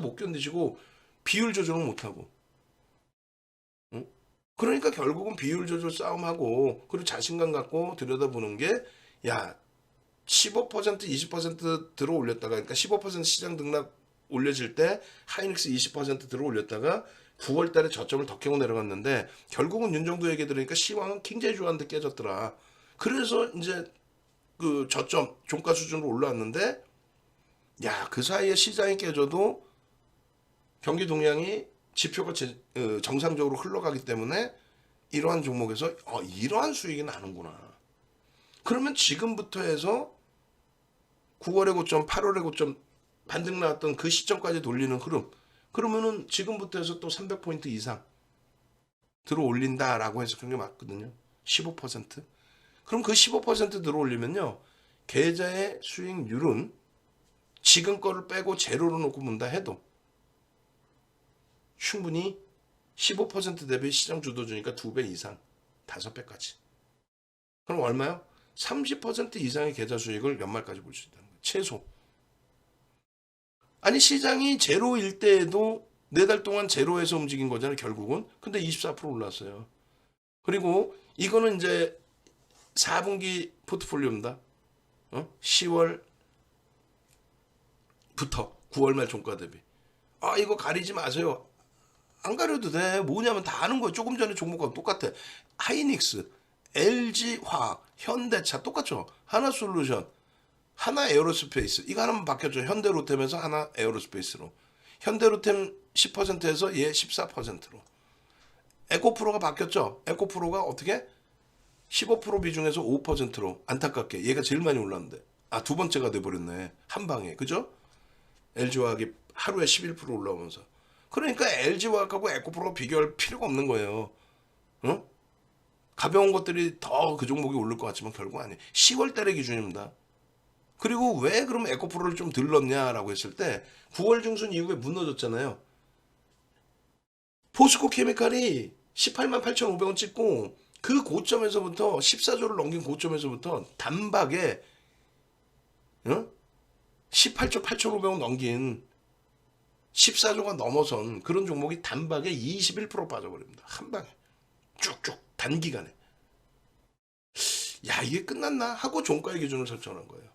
A: 못 견디시고 비율 조정은 못하고. 응? 그러니까 결국은 비율 조절 싸움하고 그리고 자신감 갖고 들여다보는 게 야 15% 20% 들어 올렸다가 그러니까 15% 시장 등락 올려질 때 하이닉스 20% 들어 올렸다가 9월 달에 저점을 더 깨고 내려갔는데 결국은 윤정도 얘기 들으니까 시황은 굉장히 좋았는데 깨졌더라. 그래서 이제 그 저점 종가 수준으로 올라왔는데 야 그 사이에 시장이 깨져도 경기 동향이 지표가 정상적으로 흘러가기 때문에 이러한 종목에서 이러한 수익이 나는구나. 그러면 지금부터 해서 9월의 고점, 8월의 고점 반등 나왔던 그 시점까지 돌리는 흐름. 그러면은 지금부터 해서 또 300포인트 이상 들어올린다라고 해석한 게 맞거든요. 15%. 그럼 그 15% 들어올리면요. 계좌의 수익률은 지금 거를 빼고 제로로 놓고 본다 해도 충분히 15% 대비 시장 주도주니까 2배 이상, 5배까지. 그럼 얼마요? 30% 이상의 계좌 수익을 연말까지 볼 수 있다는 거예요. 최소. 아니 시장이 제로일 때에도 4달 동안 제로에서 움직인 거잖아요. 결국은. 근데 24% 올랐어요. 그리고 이거는 이제 4분기 포트폴리오입니다. 10월부터 9월 말 종가 대비. 아 이거 가리지 마세요. 안 가려도 돼. 뭐냐면 다 아는 거예요. 조금 전에 종목하고 똑같아. 하이닉스, LG화학, 현대차 똑같죠. 하나솔루션, 하나에어로스페이스. 이거 하나만 바뀌었죠. 현대로템에서 하나에어로스페이스로. 현대로템 10%에서 얘 14%로. 에코프로가 바뀌었죠. 에코프로가 어떻게? 15% 비중에서 5%로. 안타깝게 얘가 제일 많이 올랐는데. 아, 두 번째가 돼버렸네. 한 방에. 그죠? LG화학이 하루에 11% 올라오면서. 그러니까 LG화학하고 에코프로가 비교할 필요가 없는 거예요. 어? 가벼운 것들이 더 그 종목이 오를 것 같지만 결국 아니에요. 10월 달의 기준입니다. 그리고 왜 그럼 에코프로를 좀 덜 넣냐라고 했을 때 9월 중순 이후에 무너졌잖아요. 포스코 케미칼이 18만 8,500원 찍고 그 고점에서부터 14조를 넘긴 고점에서부터 단박에 18조 8,500원 넘긴 14조가 넘어선 그런 종목이 단박에 21% 빠져버립니다. 한 방에. 쭉쭉 단기간에. 야 이게 끝났나 하고 종가의 기준을 설정한 거예요.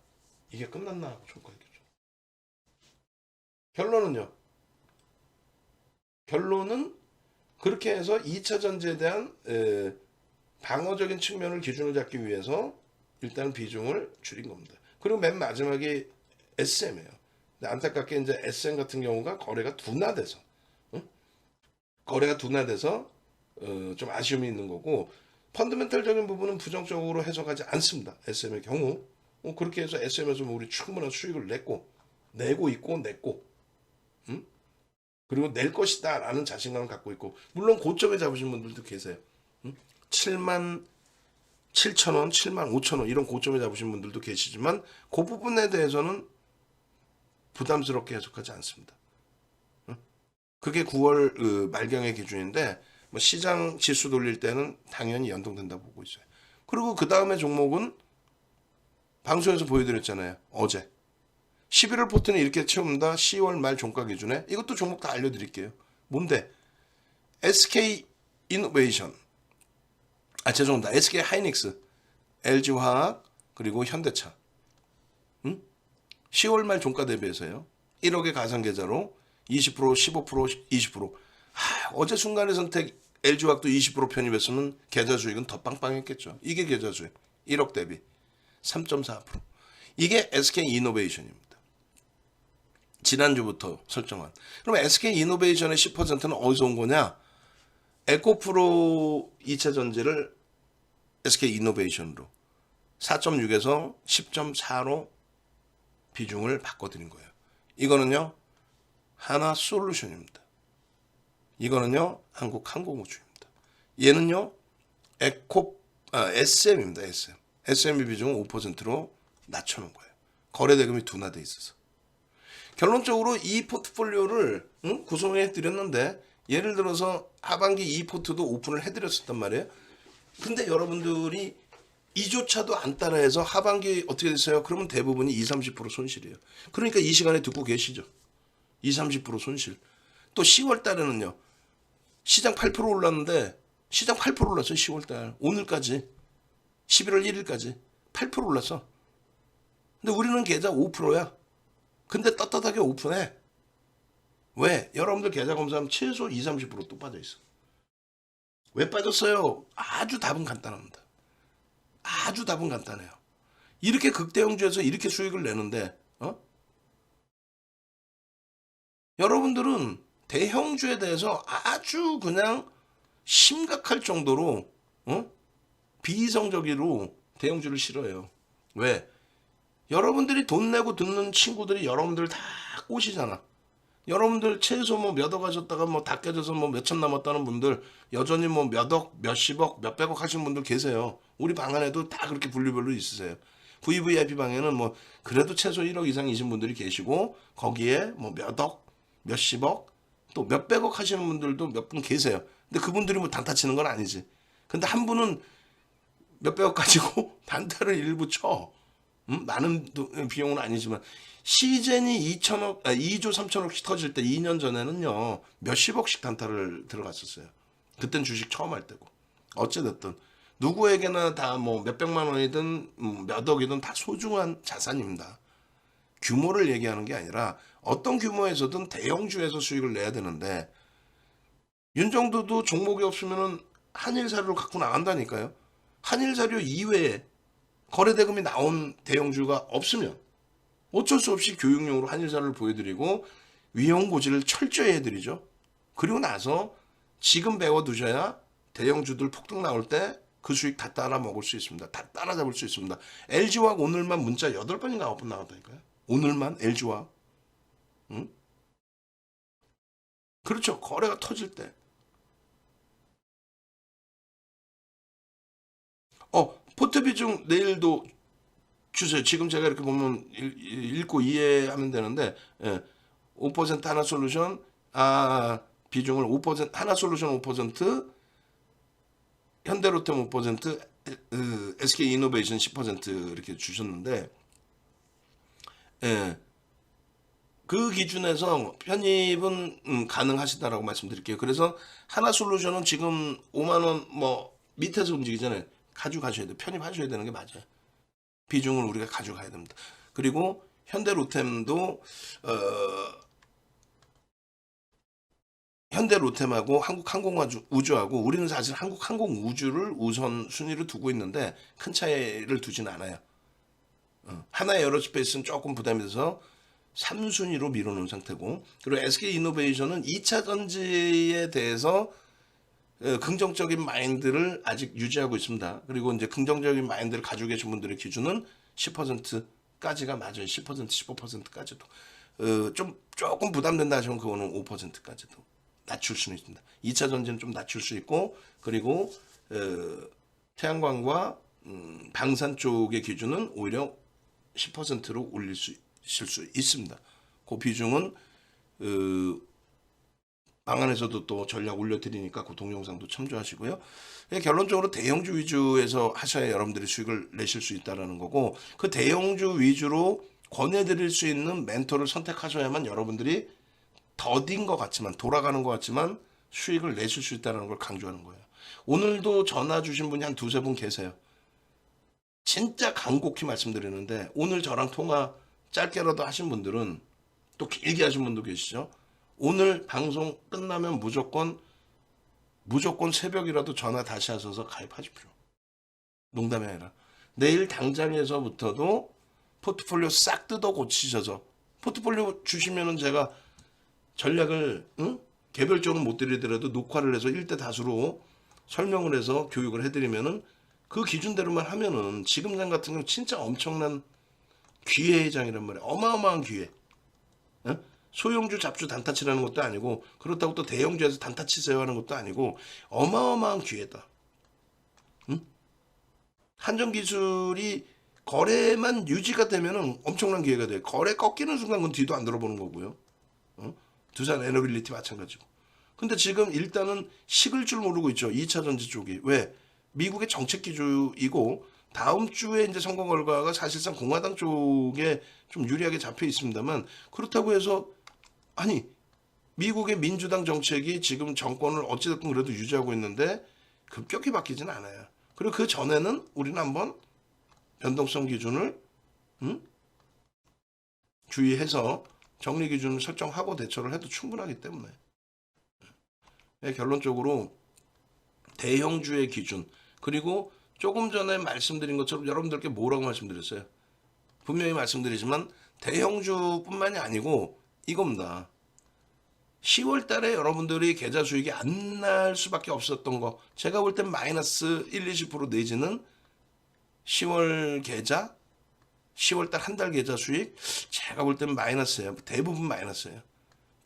A: 이게 끝났나 하고 종가의 기준. 결론은요. 결론은 그렇게 해서 2차 전지에 대한 방어적인 측면을 기준을 잡기 위해서 일단 비중을 줄인 겁니다. 그리고 맨 마지막에 SM이에요. 근데 안타깝게 이제 SM 같은 경우가 거래가 둔화돼서 좀 아쉬움이 있는 거고 펀더멘털적인 부분은 부정적으로 해석하지 않습니다. SM의 경우 그렇게 해서 SM에서 우리 충분한 수익을 내고 있고 냈고 그리고 낼 것이다 라는 자신감을 갖고 있고 물론 고점에 잡으신 분들도 계세요. 7만 7천원, 7만 5천원 이런 고점에 잡으신 분들도 계시지만 그 부분에 대해서는 부담스럽게 해석하지 않습니다. 그게 9월 말경의 기준인데 뭐 시장 지수 돌릴 때는 당연히 연동된다고 보고 있어요. 그리고 그 다음에 종목은 방송에서 보여드렸잖아요. 어제 11월 포트는 이렇게 채웁니다. 10월 말 종가 기준에 이것도 종목 다 알려드릴게요. 뭔데? SK 이노베이션 죄송합니다. SK 하이닉스, LG화학 그리고 현대차 10월 말 종가 대비해서요. 1억의 가상계좌로 20%, 15%, 20%. 어제 순간의 선택 LG화학도 20% 편입했으면 계좌 수익은 더 빵빵했겠죠. 이게 계좌 수익 1억 대비 3.4%. 이게 SK 이노베이션입니다. 지난주부터 설정한. 그럼 SK 이노베이션의 10%는 어디서 온 거냐? 에코프로 2차 전지를 SK 이노베이션으로 4.6에서 10.4로 비중을 바꿔드린 거예요. 이거는요 하나솔루션입니다. 이거는요 한국항공우주입니다. 얘는요 SM입니다. SM의 비중은 5%로 낮춰놓은 거예요. 거래대금이 둔화돼 있어서. 결론적으로 이 포트폴리오를 구성해 드렸는데 예를 들어서 하반기 이 포트도 오픈을 해드렸었단 말이에요. 근데 여러분들이 이조차도 안 따라해서 하반기 어떻게 됐어요? 그러면 대부분이 20-30% 손실이에요. 그러니까 이 시간에 듣고 계시죠. 20-30% 손실. 또 10월 달에는요. 시장 8% 올랐는데 시장 8% 올랐어요. 10월 달. 오늘까지. 11월 1일까지 8% 올랐어. 근데 우리는 계좌 5%야. 근데 떳떳하게 오픈해. 왜? 여러분들 계좌 검사하면 최소 20-30% 빠져 있어. 왜 빠졌어요? 아주 답은 간단합니다. 아주 답은 간단해요. 이렇게 극대형주에서 이렇게 수익을 내는데 여러분들은 대형주에 대해서 아주 그냥 심각할 정도로 비이성적으로 대형주를 싫어해요. 왜? 여러분들이 돈 내고 듣는 친구들이 여러분들 다 꼬시잖아. 여러분들 최소 뭐 몇 억 하셨다가 뭐 다 깨져서 뭐 몇천 남았다는 분들 여전히 뭐 몇 억, 몇십억, 몇백억 하시는 분들 계세요. 우리 방 안에도 다 그렇게 분류별로 있으세요. VVIP 방에는 뭐 그래도 최소 1억 이상이신 분들이 계시고 거기에 뭐 몇 억, 몇십억 또 몇백억 하시는 분들도 몇 분 계세요. 근데 그분들이 뭐 단타 치는 건 아니지. 근데 한 분은 몇백억 가지고 단타를 일부 쳐. 많은 비용은 아니지만 시젠이 2천억, 2조 3천억씩 터질 때 2년 전에는요 몇십억씩 단타를 들어갔었어요. 그땐 주식 처음 할 때고. 어찌됐든 누구에게나 다 뭐 몇백만 원이든 몇 억이든 다 소중한 자산입니다. 규모를 얘기하는 게 아니라 어떤 규모에서든 대형주에서 수익을 내야 되는데 윤정도도 종목이 없으면은 한일사료를 갖고 나간다니까요. 한일사료 이외에 거래대금이 나온 대형주가 없으면 어쩔 수 없이 교육용으로 한일사를 보여드리고 위험고지를 철저히 해드리죠. 그리고 나서 지금 배워두셔야 대형주들 폭등 나올 때 그 수익 다 따라 먹을 수 있습니다. 다 따라잡을 수 있습니다. LG화학 오늘만 문자 8번인가 9번 나왔다니까요. 오늘만 LG화학. 응? 그렇죠. 거래가 터질 때. 포트 비중 내일도 주세요. 지금 제가 이렇게 보면 읽고 이해하면 되는데, 예, 5% 하나솔루션, 비중을 5%, 하나솔루션 5%, 현대로템 5%, SK이노베이션 10% 이렇게 주셨는데, 예, 그 기준에서 편입은 가능하시다라고 말씀드릴게요. 그래서 하나솔루션은 지금 5만 원 뭐 밑에서 움직이잖아요. 가져가셔야 돼요. 편입하셔야 되는 게 맞아요. 비중을 우리가 가져가야 됩니다. 그리고 현대로템도 현대로템하고 한국항공우주하고 우리는 사실 한국항공우주를 우선 순위로 두고 있는데 큰 차이를 두진 않아요. 하나의 에어로스페이스는 조금 부담이 돼서 3순위로 밀어놓은 상태고 그리고 SK이노베이션은 2차 전지에 대해서 긍정적인 마인드를 아직 유지하고 있습니다. 그리고 이제 긍정적인 마인드를 가지고 계신 분들의 기준은 10%까지가 맞아요. 10%, 15%까지도. 조금 부담된다 하시면 그거는 5%까지도 낮출 수는 있습니다. 2차 전지는 좀 낮출 수 있고 그리고 태양광과 방산 쪽의 기준은 오히려 10%로 올릴 수 있습니다. 그 비중은 방안에서도 또 전략 올려드리니까 그 동영상도 참조하시고요. 결론적으로 대형주 위주에서 하셔야 여러분들이 수익을 내실 수 있다는 거고 그 대형주 위주로 권해드릴 수 있는 멘토를 선택하셔야만 여러분들이 더딘 것 같지만 돌아가는 것 같지만 수익을 내실 수 있다는 걸 강조하는 거예요. 오늘도 전화 주신 분이 한 두세 분 계세요. 진짜 간곡히 말씀드리는데 오늘 저랑 통화 짧게라도 하신 분들은 또 길게 하신 분도 계시죠. 오늘 방송 끝나면 무조건 새벽이라도 전화 다시 하셔서 가입하십시오. 농담이 아니라 내일 당장에서부터도 포트폴리오 싹 뜯어 고치셔서 포트폴리오 주시면은 제가 전략을 개별적으로 못 드리더라도 녹화를 해서 1대 다수로 설명을 해서 교육을 해드리면은 그 기준대로만 하면은 지금장 같은 경우 진짜 엄청난 기회의 장이란 말이에요. 어마어마한 기회. 소형주 잡주 단타 치라는 것도 아니고 그렇다고 또 대형주에서 단타 치세요 하는 것도 아니고 어마어마한 기회다. 한정 기술이 거래만 유지가 되면은 엄청난 기회가 돼요. 거래 꺾이는 순간 그건 뒤도 안 돌아보는 거고요. 두산 에너빌리티 마찬가지고. 근데 지금 일단은 식을 줄 모르고 있죠. 2차 전지 쪽이. 왜? 미국의 정책 기조이고 다음 주에 이제 선거 결과가 사실상 공화당 쪽에 좀 유리하게 잡혀 있습니다만 그렇다고 해서 아니 미국의 민주당 정책이 지금 정권을 어찌됐든 그래도 유지하고 있는데 급격히 바뀌지는 않아요. 그리고 그 전에는 우리는 한번 변동성 기준을 주의해서 정리 기준을 설정하고 대처를 해도 충분하기 때문에 결론적으로 대형주의 기준 그리고 조금 전에 말씀드린 것처럼 여러분들께 뭐라고 말씀드렸어요? 분명히 말씀드리지만 대형주뿐만이 아니고 이겁니다. 10월 달에 여러분들이 계좌 수익이 안 날 수밖에 없었던 거 제가 볼 땐 마이너스 1, 20% 내지는 10월 계좌 10월 달 한 달 계좌 수익 제가 볼 땐 마이너스예요. 대부분 마이너스예요.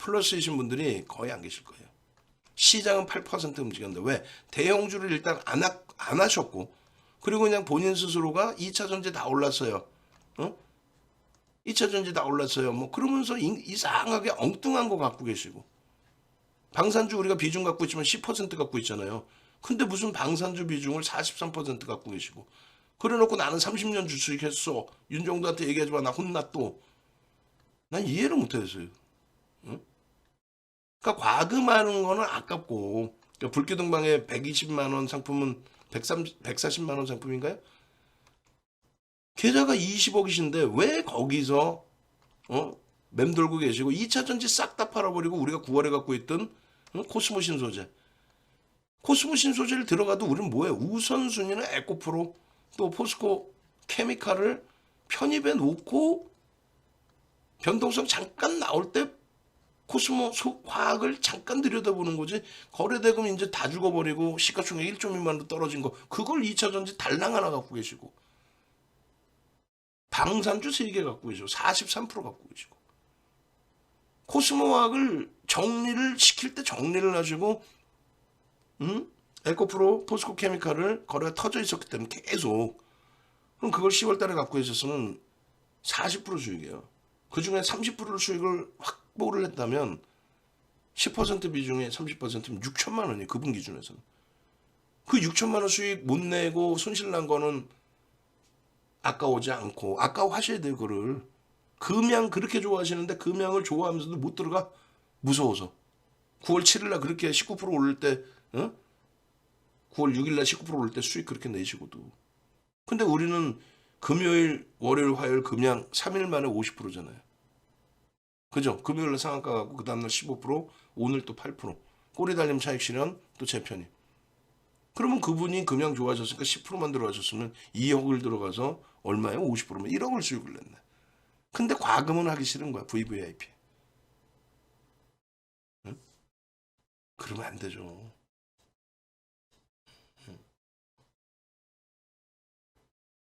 A: 플러스이신 분들이 거의 안 계실 거예요. 시장은 8% 움직였는데 왜? 대형주를 일단 안 하셨고 그리고 그냥 본인 스스로가 2차 전지 다 올랐어요. 어? 2차 전지 다 올랐어요. 뭐 그러면서 이상하게 엉뚱한 거 갖고 계시고 방산주 우리가 비중 갖고 있지만 10% 갖고 있잖아요. 근데 무슨 방산주 비중을 43% 갖고 계시고 그래놓고 나는 30년 주식했어. 윤정도한테 얘기하지 마. 나 혼나 또. 난 이해를 못하겠어요. 응? 그러니까 과금하는 거는 아깝고 그러니까 불기둥방에 120만 원 상품은 140만 원 상품인가요? 계좌가 20억이신데 왜 거기서 맴돌고 계시고 2차 전지 싹 다 팔아버리고 우리가 9월에 갖고 있던 코스모 신소재 코스모 신소재를 들어가도 우리는 뭐예요? 우선순위는 에코프로 또 포스코 케미칼을 편입해 놓고 변동성 잠깐 나올 때 코스모 화학을 잠깐 들여다보는 거지 거래대금 이제 다 죽어버리고 시가총액 1.2만도 떨어진 거 그걸 2차 전지 달랑 하나 갖고 계시고 방산주 3개 갖고 계시고 43% 갖고 계시고 코스모 화학을 정리를 시킬 때 정리를 하시고 에코프로 포스코 케미칼을 거래가 터져 있었기 때문에 계속 그럼 그걸 10월 달에 갖고 있었으면 40% 수익이에요. 그 중에 30%를 수익을 확보를 했다면 10% 비중에 30%면 6천만 원이에요. 그분 기준에서는. 그 6천만 원 수익 못 내고 손실 난 거는 아까워지 않고 아까워하셔야 돼요. 그거를. 금양 그렇게 좋아하시는데 금양을 좋아하면서도 못 들어가 무서워서 9월 7일 날 그렇게 19% 오를 때 9월 6일 날 19% 오를 때 수익 그렇게 내시고도 근데 우리는 금요일, 월요일, 화요일, 금양 3일 만에 50%잖아요. 그죠? 금요일 날 상한가 갖고 그 다음날 15%, 오늘 또 8%. 꼬리 달림 차익 실현 또 재편입. 그러면 그분이 금양 좋아하셨으니까 10%만 들어가셨으면 2억을 들어가서 얼마예요? 50%면 1억을 수익을 냈네. 근데 과금은 하기 싫은 거야. VVIP. 응? 그러면 안 되죠.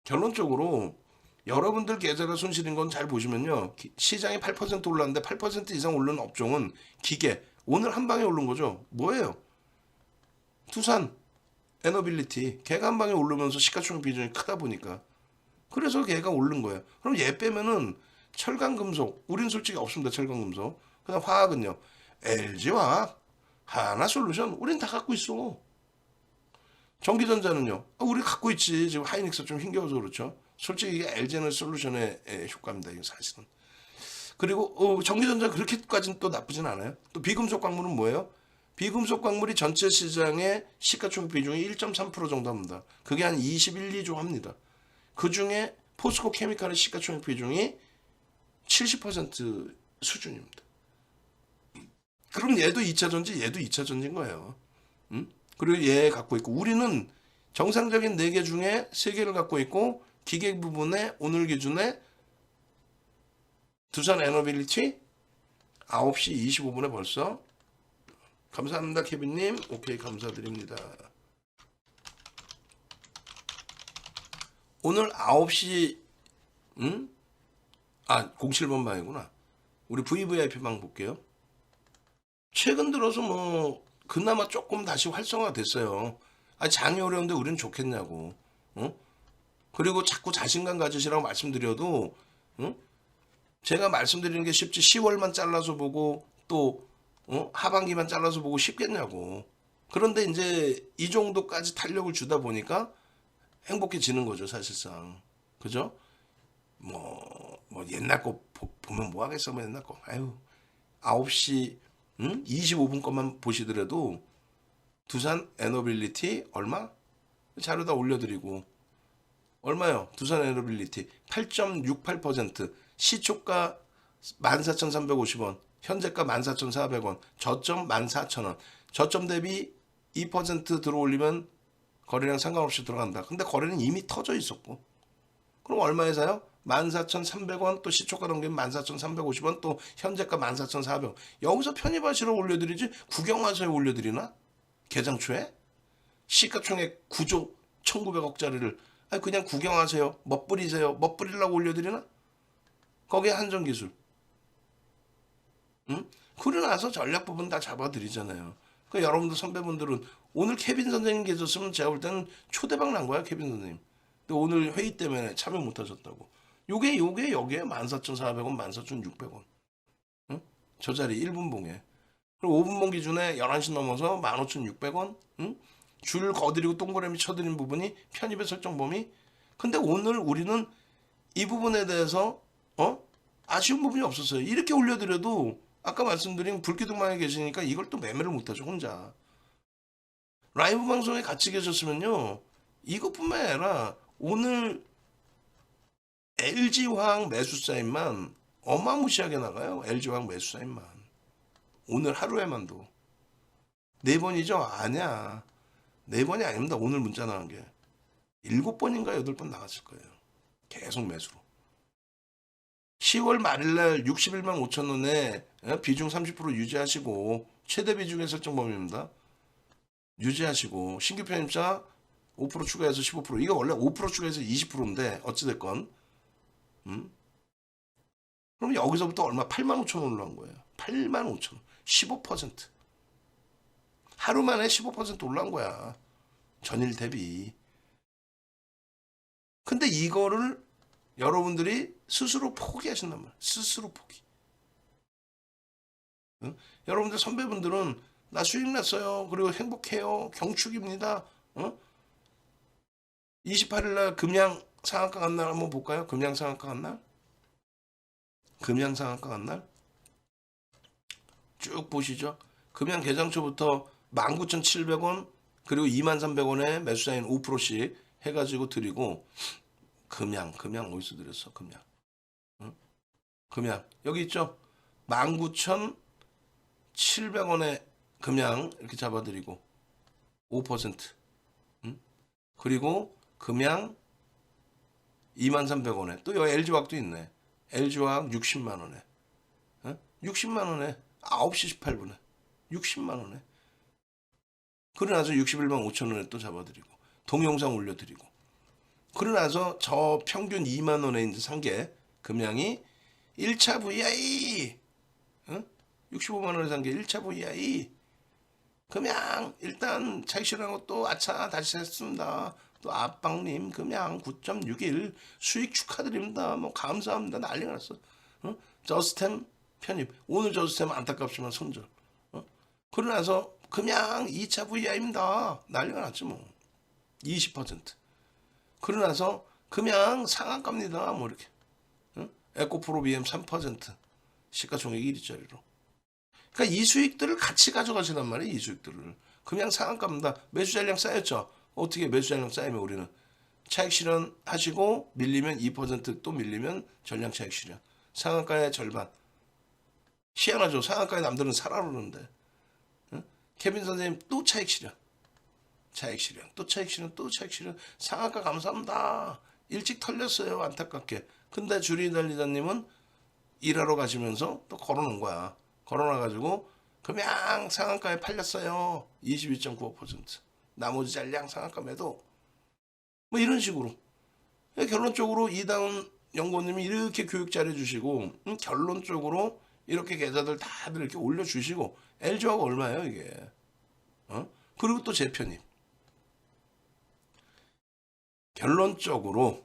A: 결론적으로 여러분들 계좌가 손실인 건 잘 보시면요. 시장이 8% 올랐는데 8% 이상 오른 업종은 기계. 오늘 한 방에 오른 거죠. 뭐예요? 두산, 에너빌리티. 걔가 한 방에 오르면서 시가총액 비중이 크다 보니까. 그래서 걔가 오른 거예요. 그럼 얘 빼면은 철강금속. 우린 솔직히 없습니다. 철강금속. 그다음 화학은요. LG화학, 하나솔루션. 우린 다 갖고 있어. 전기전자는요. 우리 갖고 있지. 지금 하이닉스 좀 힘겨워서 그렇죠. 솔직히 이게 LG는 솔루션의 효과입니다. 이거 사실은. 그리고 전기전자 그렇게까지는 또 나쁘진 않아요. 또 비금속 광물은 뭐예요? 비금속 광물이 전체 시장의 시가총액 비중이 1.3% 정도 합니다. 그게 한 21, 2조 합니다. 그 중에 포스코 케미칼의 시가총액 비중이 70% 수준입니다. 그럼 얘도 2차 전지, 얘도 2차 전지인 거예요. 그리고 얘 갖고 있고 우리는 정상적인 4개 중에 3개를 갖고 있고 기계 부분에 오늘 기준에 두산 에너빌리티 9시 25분에 벌써 감사합니다. 케빈님. 오케이 감사드립니다. 오늘 9시 07번 방이구나. 우리 VVIP 방 볼게요. 최근 들어서 뭐 그나마 조금 다시 활성화 됐어요. 장이 어려운데 우리는 좋겠냐고. 그리고 자꾸 자신감 가지시라고 말씀드려도 제가 말씀드리는 게 쉽지 10월만 잘라서 보고 또 하반기만 잘라서 보고 쉽겠냐고. 그런데 이제 이 정도까지 탄력을 주다 보니까 행복해지는 거죠 사실상. 그죠? 뭐 옛날 거 보면 뭐 하겠어 뭐 옛날 거. 9시 25분 것만 보시더라도 두산 에너빌리티 얼마? 자료 다 올려드리고 얼마요? 두산 에너빌리티 8.68% 시초가 14,350원 현재가 14,400원 저점 14,000원 저점 대비 2% 들어올리면 거래량 상관없이 들어간다. 근데 거래는 이미 터져 있었고 그럼 얼마에 사요? 14,300원 또 시초가 넘기면 14,350원 또 현재가 14,400원 여기서 편입하시러 올려드리지 구경하세요 올려드리나? 개장 초에? 시가총액 9조 1,900억짜리를 그냥 구경하세요. 멋부리세요. 멋부리려고 올려드리나? 거기에 한정기술. 응? 그러고 나서 전략 부분 다 잡아드리잖아요. 그 여러분들 선배분들은 오늘 케빈 선생님 계셨으면 제가 볼 때는 초대박 난 거야, 케빈 선생님. 근데 오늘 회의 때문에 참여 못 하셨다고. 요게 여기에 14,400원, 14,600원. 응? 저 자리 1분 봉에. 그리고 5분 봉 기준에 11시 넘어서 15,600원. 응? 줄 거드리고 동그라미 쳐드린 부분이 편입의 설정 범위. 근데 오늘 우리는 이 부분에 대해서 아쉬운 부분이 없었어요. 이렇게 올려드려도 아까 말씀드린 불기둥망에 계시니까 이걸 또 매매를 못하죠, 혼자. 라이브 방송에 같이 계셨으면요, 이것뿐만 아니라 오늘 LG화학 매수 사인만 어마무시하게 나가요. LG화학 매수 사인만 오늘 하루에만도 4번이죠? 아니야, 4번이 아닙니다. 오늘 문자 나간 게 7번인가 8번 나갔을 거예요. 계속 매수로. 10월 말일날 61만 5천 원에 비중 30% 유지하시고, 최대 비중의 설정 범위입니다. 유지하시고 신규 편입자 5% 추가해서 15%. 이거 원래 5% 추가해서 20%인데 어찌됐건 그럼 여기서부터 얼마? 8만 5천 원 올라온 거예요. 8만 5천 원. 15%. 하루 만에 15% 올라온 거야. 전일 대비. 근데 이거를 여러분들이 스스로 포기하신단 말이에요. 스스로 포기. 응? 여러분들 선배분들은 나 수익 났어요. 그리고 행복해요. 경축입니다. 28일 날 금양 상한가 간 날 한번 볼까요? 금양 상한가 간 날? 금양 상한가 간 날? 쭉 보시죠. 금양 개장초부터 19,700원 그리고 23,300원에 매수자인 5%씩 해가지고 드리고, 금양 어디서 드렸어? 금양. 응? 금양 여기 있죠? 19,700원에 금양 이렇게 잡아드리고 5%. 응? 그리고 금양 23,300원에 또 여기 LG화학도 있네. LG화학 60만원에 60만원에 9시 18분에 60만원에. 그러고 나서 61만 5천원에 또 잡아드리고 동영상 올려드리고, 그러고 나서 저 평균 2만원에 이제 산 게 금양이 1차 VI 65만원에 산 게 1차 VI 금양 일단 차익 실현하고 또 아차 다시 했습니다. 또 압박님 금양 9.61 수익 축하드립니다. 뭐 감사합니다. 난리가 났어. 저스템 편입 오늘 저스템 안타깝지만 손절. 그러고 나서 금양 2차 VI입니다. 난리가 났죠 뭐. 20%. 그러고 나서 금양 상한가입니다. 뭐 이렇게. 에코프로 BM 3% 시가총액 1위짜리로. 그러니까 이 수익들을 같이 가져가시단 말이에요. 이 수익들을. 금양 상한가입니다. 매수 잔량 쌓였죠. 어떻게 매수 잔량 쌓이면 우리는 차익 실현 하시고 밀리면 2%또 밀리면 전량 차익 실현. 상한가의 절반. 희한하죠. 상한가에 남들은 사라 그러는데. 케빈 선생님 또 차익 실현. 차익 실현. 또 차익 실현. 또 차익 실현. 상한가 감사합니다. 일찍 털렸어요. 안타깝게. 근데 주리 달리자님은 일하러 가시면서 또 걸어놓은 거야. 걸어놔가지고 금양 상한가에 팔렸어요. 22.95%. 나머지 잔량 상한가 매도. 뭐 이런 식으로. 결론적으로 이다운 연구원님이 이렇게 교육 잘해주시고, 결론적으로 이렇게 계좌들 다들 이렇게 올려주시고, LG화가 얼마예요 이게? 그리고 또 재편입. 결론적으로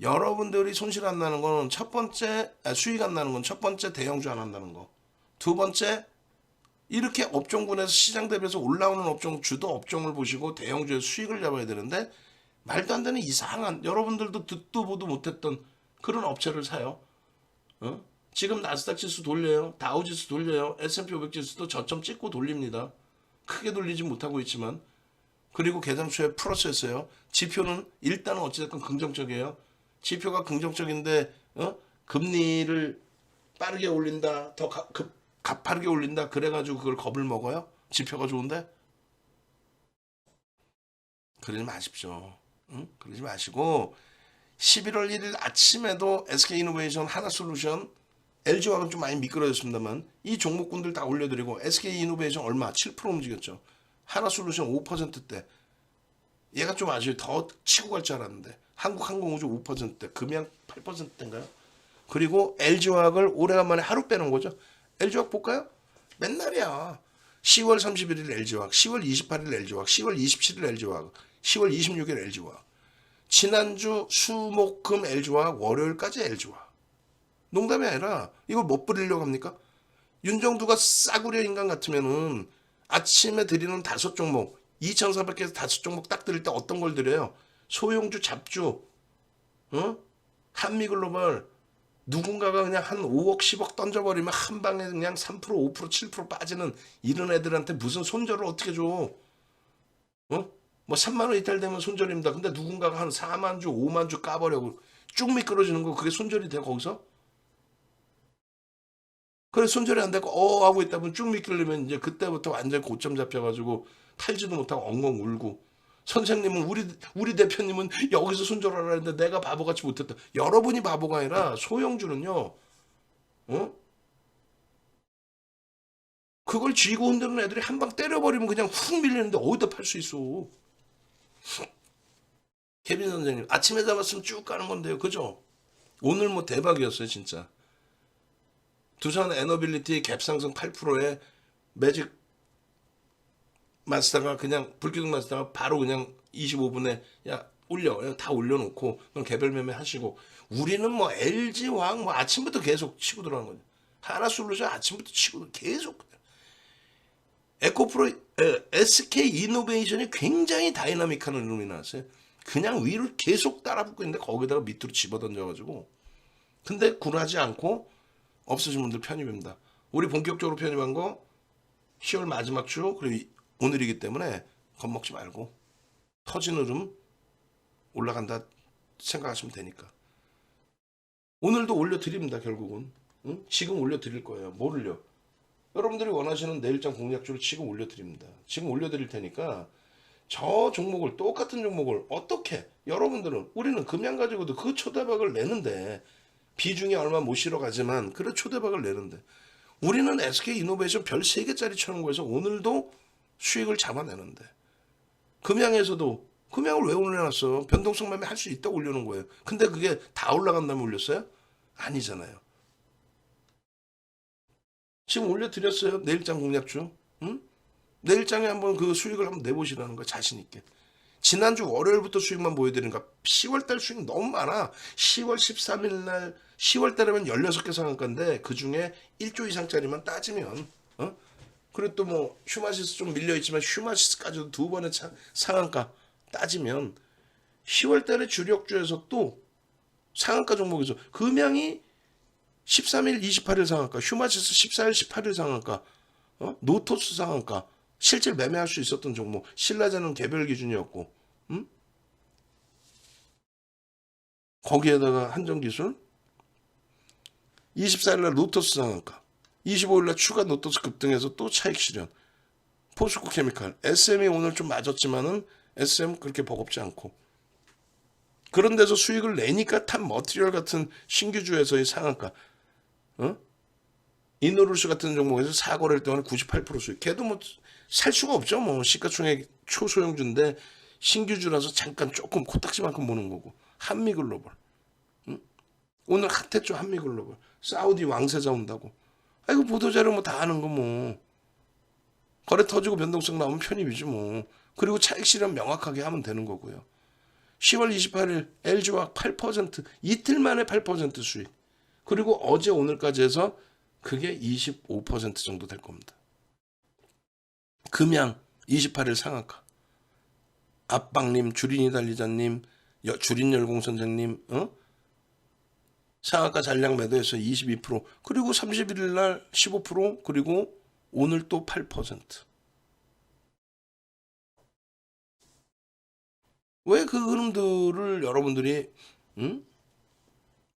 A: 여러분들이 손실 안 나는 거는 첫 번째, 수익 안 나는 건 첫 번째 대형주 안 한다는 거. 두 번째, 이렇게 업종군에서 시장 대비해서 올라오는 업종, 주도 업종을 보시고 대형주의 수익을 잡아야 되는데, 말도 안 되는 이상한, 여러분들도 듣도 보도 못했던 그런 업체를 사요. 지금 나스닥 지수 돌려요. 다우 지수 돌려요. S&P 500 지수도 저점 찍고 돌립니다. 크게 돌리지 못하고 있지만. 그리고 개장초에 플러스였어요. 지표는 일단은 어찌됐건 긍정적이에요. 지표가 긍정적인데 금리를 빠르게 올린다, 더 가파르게 올린다, 그래가지고 그걸 겁을 먹어요? 지표가 좋은데? 그러지 마십시오. 그러지 마시고 11월 1일 아침에도 SK이노베이션, 하나솔루션, LG화학은 좀 많이 미끄러졌습니다만 이 종목군들 다 올려드리고, SK이노베이션 얼마? 7% 움직였죠. 하나솔루션 5%대. 얘가 좀 아쉬워요. 더 치고 갈 줄 알았는데. 한국항공우주 5%대. 금양 8%대인가요? 그리고 LG화학을 오래간만에 하루 빼는 거죠. LG화학 볼까요? 맨날이야. 10월 31일 LG화학, 10월 28일 LG화학, 10월 27일 LG화학, 10월 26일 LG화학. 지난주 수목금 LG화학, 월요일까지 LG화학. 농담이 아니라 이걸 못 부리려고 합니까? 윤정두가 싸구려 인간 같으면은 아침에 드리는 5종목, 2,400개에서 5종목 딱 드릴 때 어떤 걸 드려요? 소형주, 잡주, 한미글로벌, 누군가가 그냥 한 5억, 10억 던져버리면 한 방에 그냥 3%, 5%, 7% 빠지는 이런 애들한테 무슨 손절을 어떻게 줘? 뭐 3만 원 이탈되면 손절입니다. 근데 누군가가 한 4만 주, 5만 주 까버려고 쭉 미끄러지는 거 그게 손절이 돼 거기서? 그래 손절이 안 되고 하고 있다 보면 쭉 미끌리면 이제 그때부터 완전 고점 잡혀가지고 탈지도 못하고 엉엉 울고 선생님은 우리 대표님은 여기서 손절하라 했는데 내가 바보같이 못했다. 여러분이 바보가 아니라 소형주는요. 그걸 쥐고 흔드는 애들이 한 방 때려버리면 그냥 훅 밀리는데 어디다 팔 수 있어. 케빈 선생님 아침에 잡았으면 쭉 가는 건데요. 그죠? 오늘 뭐 대박이었어요 진짜. 두산 에너빌리티 갭상승 8%에 매직 마스터가 그냥 불기둥 마스터가 바로 그냥 25분에 야 올려 그냥 다 올려놓고 그럼 개별 매매 하시고 우리는 뭐 LG 화학 뭐 아침부터 계속 치고 들어간 거죠. 하나솔루션 아침부터 치고 계속 에코프로 SK 이노베이션이 굉장히 다이나믹한 흐름이 나왔어요. 그냥 위로 계속 따라붙고 있는데 거기다가 밑으로 집어던져가지고 근데 굴하지 않고 없으신 분들 편입입니다. 우리 본격적으로 편입한 거 10월 마지막 주 그리고 오늘이기 때문에 겁먹지 말고 터진 흐름 올라간다 생각하시면 되니까. 오늘도 올려드립니다. 결국은. 응? 지금 올려드릴 거예요. 뭐를요? 여러분들이 원하시는 내일장 공략주를 지금 올려드립니다. 지금 올려드릴 테니까 저 종목을 똑같은 종목을 어떻게 여러분들은 우리는 금양 가지고도 그 초대박을 내는데 비중이 얼마 못 실어가지만 그래 초대박을 내는데 우리는 SK이노베이션 별 3개짜리 쳐놓은 거에서 오늘도 수익을 잡아내는데 금양에서도 금양을 왜 올려놨어? 변동성 매매 할 수 있다고 올려놓은 거예요. 근데 그게 다 올라간다면 올렸어요? 아니잖아요. 지금 올려드렸어요. 내일장 공략주. 응? 내일장에 한번 그 수익을 한번 내보시라는 거 자신 있게. 지난주 월요일부터 수익만 보여드리니까 10월달 수익 너무 많아. 10월 13일 날 10월달에만 16개 상한가인데 그중에 1조 이상짜리만 따지면 그리고 또 뭐 휴마시스 좀 밀려있지만 휴마시스까지도 2번의 상한가 따지면 10월달에 주력주에서 또 상한가 종목에서 금양이 13일 28일 상한가 휴마시스 14일 18일 상한가 노토스 상한가 실제 매매할 수 있었던 종목 신라제는 개별 기준이었고 거기에다가 한정기술 24일날 노토스 상한가 25일날 추가 노토스 급등해서 또 차익 실현 포스코 케미칼 SM이 오늘 좀 맞았지만은 SM 그렇게 버겁지 않고 그런 데서 수익을 내니까 탑 머티리얼 같은 신규주에서의 상한가 이노루스 같은 종목에서 4거래일 동안 98% 수익 걔도 뭐 살 수가 없죠. 뭐 시가총액 초소형주인데 신규주라서 잠깐 조금 코딱지만큼 보는 거고 한미글로벌 오늘 핫했죠. 한미글로벌 사우디 왕세자 온다고 아이고 보도자료 뭐 다 아는 거 뭐 거래 터지고 변동성 나오면 편입이지 뭐 그리고 차익 실현 명확하게 하면 되는 거고요. 10월 28일 LG화학 8% 이틀 만에 8% 수익 그리고 어제 오늘까지 해서 그게 25% 정도 될 겁니다. 금양 28일 상한가 압박님 주린이 달리자님 주린열공 선생님 상한가 잔량 매도해서 22% 그리고 31일 날 15% 그리고 오늘 또 8%. 왜 그 흐름들을 여러분들이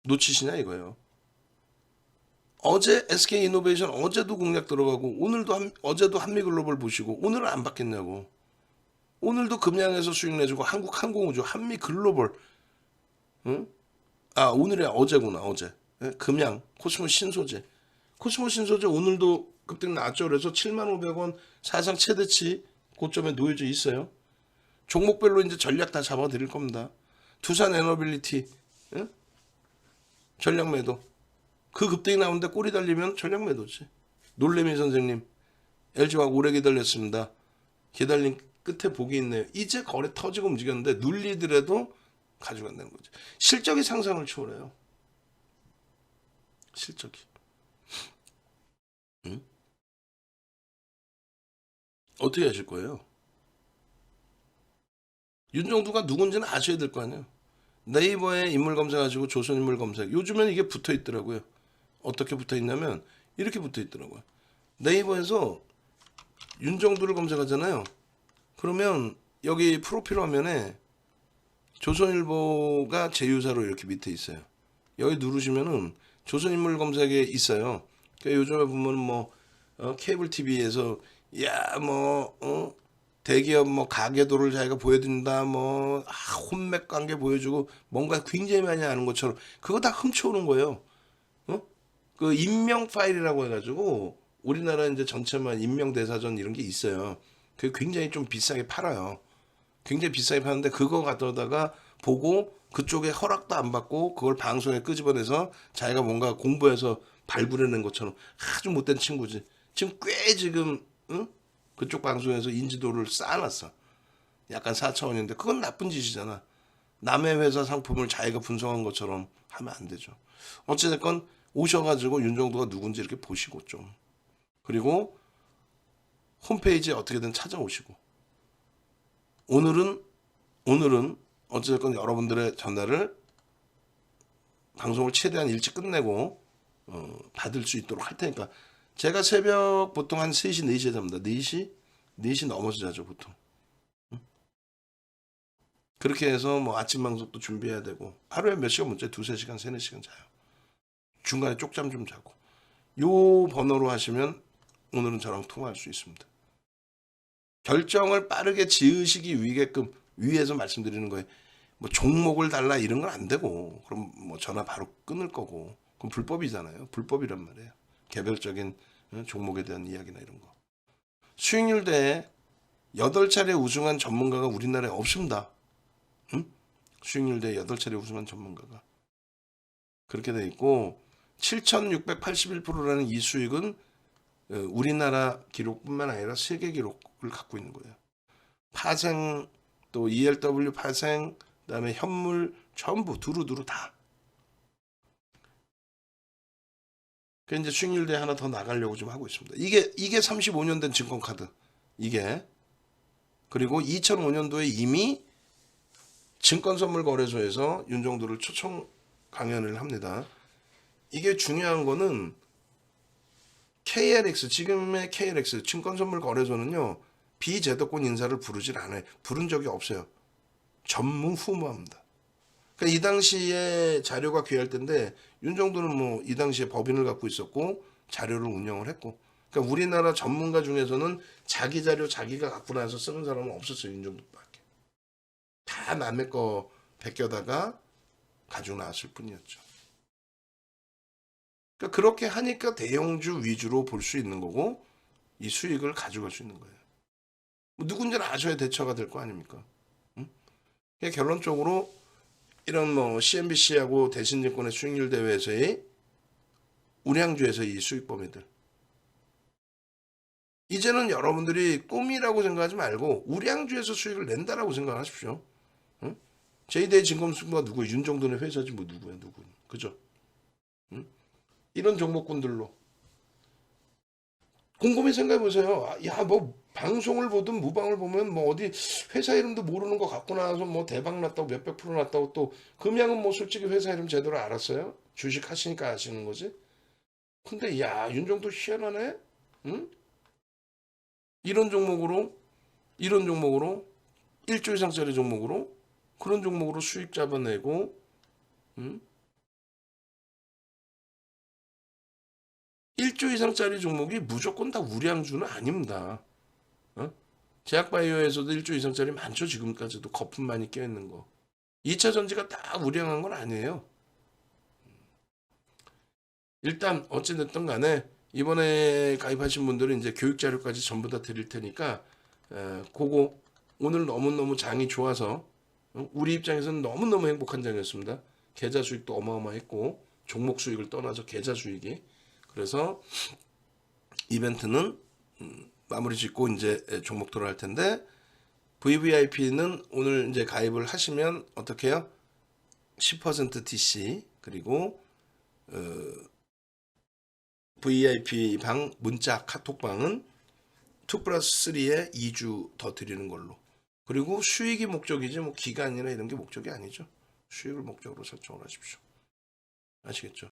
A: 놓치시냐 이거예요. 어제 SK이노베이션 어제도 공략 들어가고 오늘도 어제도 한미글로벌 보시고 오늘은 안 받겠냐고. 오늘도 금양에서 수익 내주고 한국항공우주 한미글로벌 오늘이 어제구나 어제 금양 코스모 신소재 오늘도 급등 나왔죠. 그래서 7,500원 사상 최대치 고점에 놓여져 있어요. 종목별로 이제 전략 다 잡아드릴 겁니다. 두산 에너빌리티 전략 매도 그 급등이 나오는데 꼬리 달리면 전략 매도지. 놀래미 선생님, LG화 오래 기다렸습니다. 기다린 끝에 복이 있네요. 이제 거래 터지고 움직였는데 눌리더라도 가져간다는 거죠. 실적이 상상을 초월해요. 실적이. 응? 어떻게 하실 거예요? 윤정두가 누군지는 아셔야 될 거 아니에요. 네이버에 인물 검색하시고 조선 인물 검색. 요즘엔 이게 붙어 있더라고요. 어떻게 붙어 있냐면 이렇게 붙어 있더라고요. 네이버에서 윤정두를 검색하잖아요. 그러면 여기 프로필 화면에 조선일보가 제휴사로 이렇게 밑에 있어요. 여기 누르시면은 조선인물 검색에 있어요. 그러니까 요즘에 보면 뭐 케이블 TV에서 대기업 뭐 가계도를 자기가 보여준다 혼맥 관계 보여주고 뭔가 굉장히 많이 아는 것처럼 그거 다 훔쳐오는 거예요. 어? 그 인명 파일이라고 해가지고 우리나라 이제 전체만 인명 대사전 이런 게 있어요. 그게 굉장히 좀 비싸게 팔아요. 굉장히 비싸게 파는데 그거 갖다가 보고 그쪽에 허락도 안 받고 그걸 방송에 끄집어내서 자기가 뭔가 공부해서 발굴해낸 것처럼 아주 못된 친구지. 지금 꽤 지금 응? 그쪽 방송에서 인지도를 쌓아놨어. 약간 4차원인데 그건 나쁜 짓이잖아. 남의 회사 상품을 자기가 분석한 것처럼 하면 안 되죠. 어찌됐건 오셔가지고 윤정도가 누군지 이렇게 보시고 좀 그리고 홈페이지에 어떻게든 찾아오시고 오늘은 어쨌든 여러분들의 전화를 방송을 최대한 일찍 끝내고 받을 수 있도록 할 테니까 제가 새벽 보통 한 3시, 4시에 잡니다. 4시? 4시 넘어서 자죠 보통. 그렇게 해서 뭐 아침 방송도 준비해야 되고 하루에 몇 시간 못 자요? 2-3시간, 3-4시간 자요. 중간에 쪽잠 좀 자고 요 번호로 하시면 오늘은 저랑 통화할 수 있습니다. 결정을 빠르게 지으시기 위해게끔 위에서 말씀드리는 거예요. 뭐 종목을 달라 이런 건 안 되고 그럼 뭐 전화 바로 끊을 거고 그럼 불법이잖아요. 불법이란 말이에요. 개별적인 종목에 대한 이야기나 이런 거. 수익률 대에 8차례 우승한 전문가가 우리나라에 없습니다. 응? 수익률 대에 8차례 우승한 전문가가. 그렇게 돼 있고 7,681%라는 이 수익은 우리나라 기록뿐만 아니라 세계 기록을 갖고 있는 거예요. 파생 또 ELW 파생 그다음에 현물 전부 두루두루 다. 그 이제 수익률대 하나 더 나가려고 좀 하고 있습니다. 이게 35년 된 증권카드 이게 그리고 2005년도에 이미 증권선물거래소에서 윤정도를 초청 강연을 합니다. 이게 중요한 거는 KLX 지금의 KLX 증권선물거래소는요 비제도권 인사를 부르질 않아요. 부른 적이 없어요. 전무후무합니다. 그러니까 이 당시에 자료가 귀할 때인데 윤정도는 뭐 이 당시에 법인을 갖고 있었고 자료를 운영을 했고 그러니까 우리나라 전문가 중에서는 자기 자료 자기가 갖고 나서 쓰는 사람은 없었어요. 윤정도밖에. 다 남의 거 베껴다가 가지고 나왔을 뿐이었죠. 그러니까 그렇게 하니까 대형주 위주로 볼 수 있는 거고 이 수익을 가져갈 수 있는 거예요. 뭐 누군지는 아셔야 대처가 될 거 아닙니까? 응? 그러니까 결론적으로 이런 뭐 CNBC하고 대신증권의 수익률 대회에서의 우량주에서 이 수익 범위들 이제는 여러분들이 꿈이라고 생각하지 말고 우량주에서 수익을 낸다라고 생각하십시오. 응? 제2대 진검승부가 누구예요? 윤정돈의 회사지 뭐 누구야 누구 그죠? 응? 이런 종목군들로 곰곰이 생각해 보세요. 야 뭐 방송을 보든 무방을 보면 뭐 어디 회사 이름도 모르는 거 갖고 나와서 뭐 대박 났다고 몇백 프로 났다고 또 금양은 뭐 솔직히 회사 이름 제대로 알았어요. 주식 하시니까 아시는 거지. 근데 야 윤정도 희한하네. 응? 이런 종목으로 1조 이상짜리 종목으로 그런 종목으로 수익 잡아내고 응? 1조 이상짜리 종목이 무조건 다 우량주는 아닙니다. 어? 제약바이오에서도 1조 이상짜리 많죠. 지금까지도 거품 많이 껴있는 거. 2차 전지가 다 우량한 건 아니에요. 일단 어찌됐든 간에 이번에 가입하신 분들은 이제 교육 자료까지 전부 다 드릴 테니까 그거 오늘 너무너무 장이 좋아서 우리 입장에서는 너무너무 행복한 장이었습니다. 계좌 수익도 어마어마했고 종목 수익을 떠나서 계좌 수익이. 그래서 이벤트는 마무리 짓고 이제 종목 들어갈 텐데, VVIP는 오늘 이제 가입을 하시면 어떻게 해요? 10% TC, 그리고 VIP 방 문자 카톡방은 2+3에 2주 더 드리는 걸로. 그리고 수익이 목적이지 뭐 기간이나 이런 게 목적이 아니죠. 수익을 목적으로 설정을 하십시오. 아시겠죠?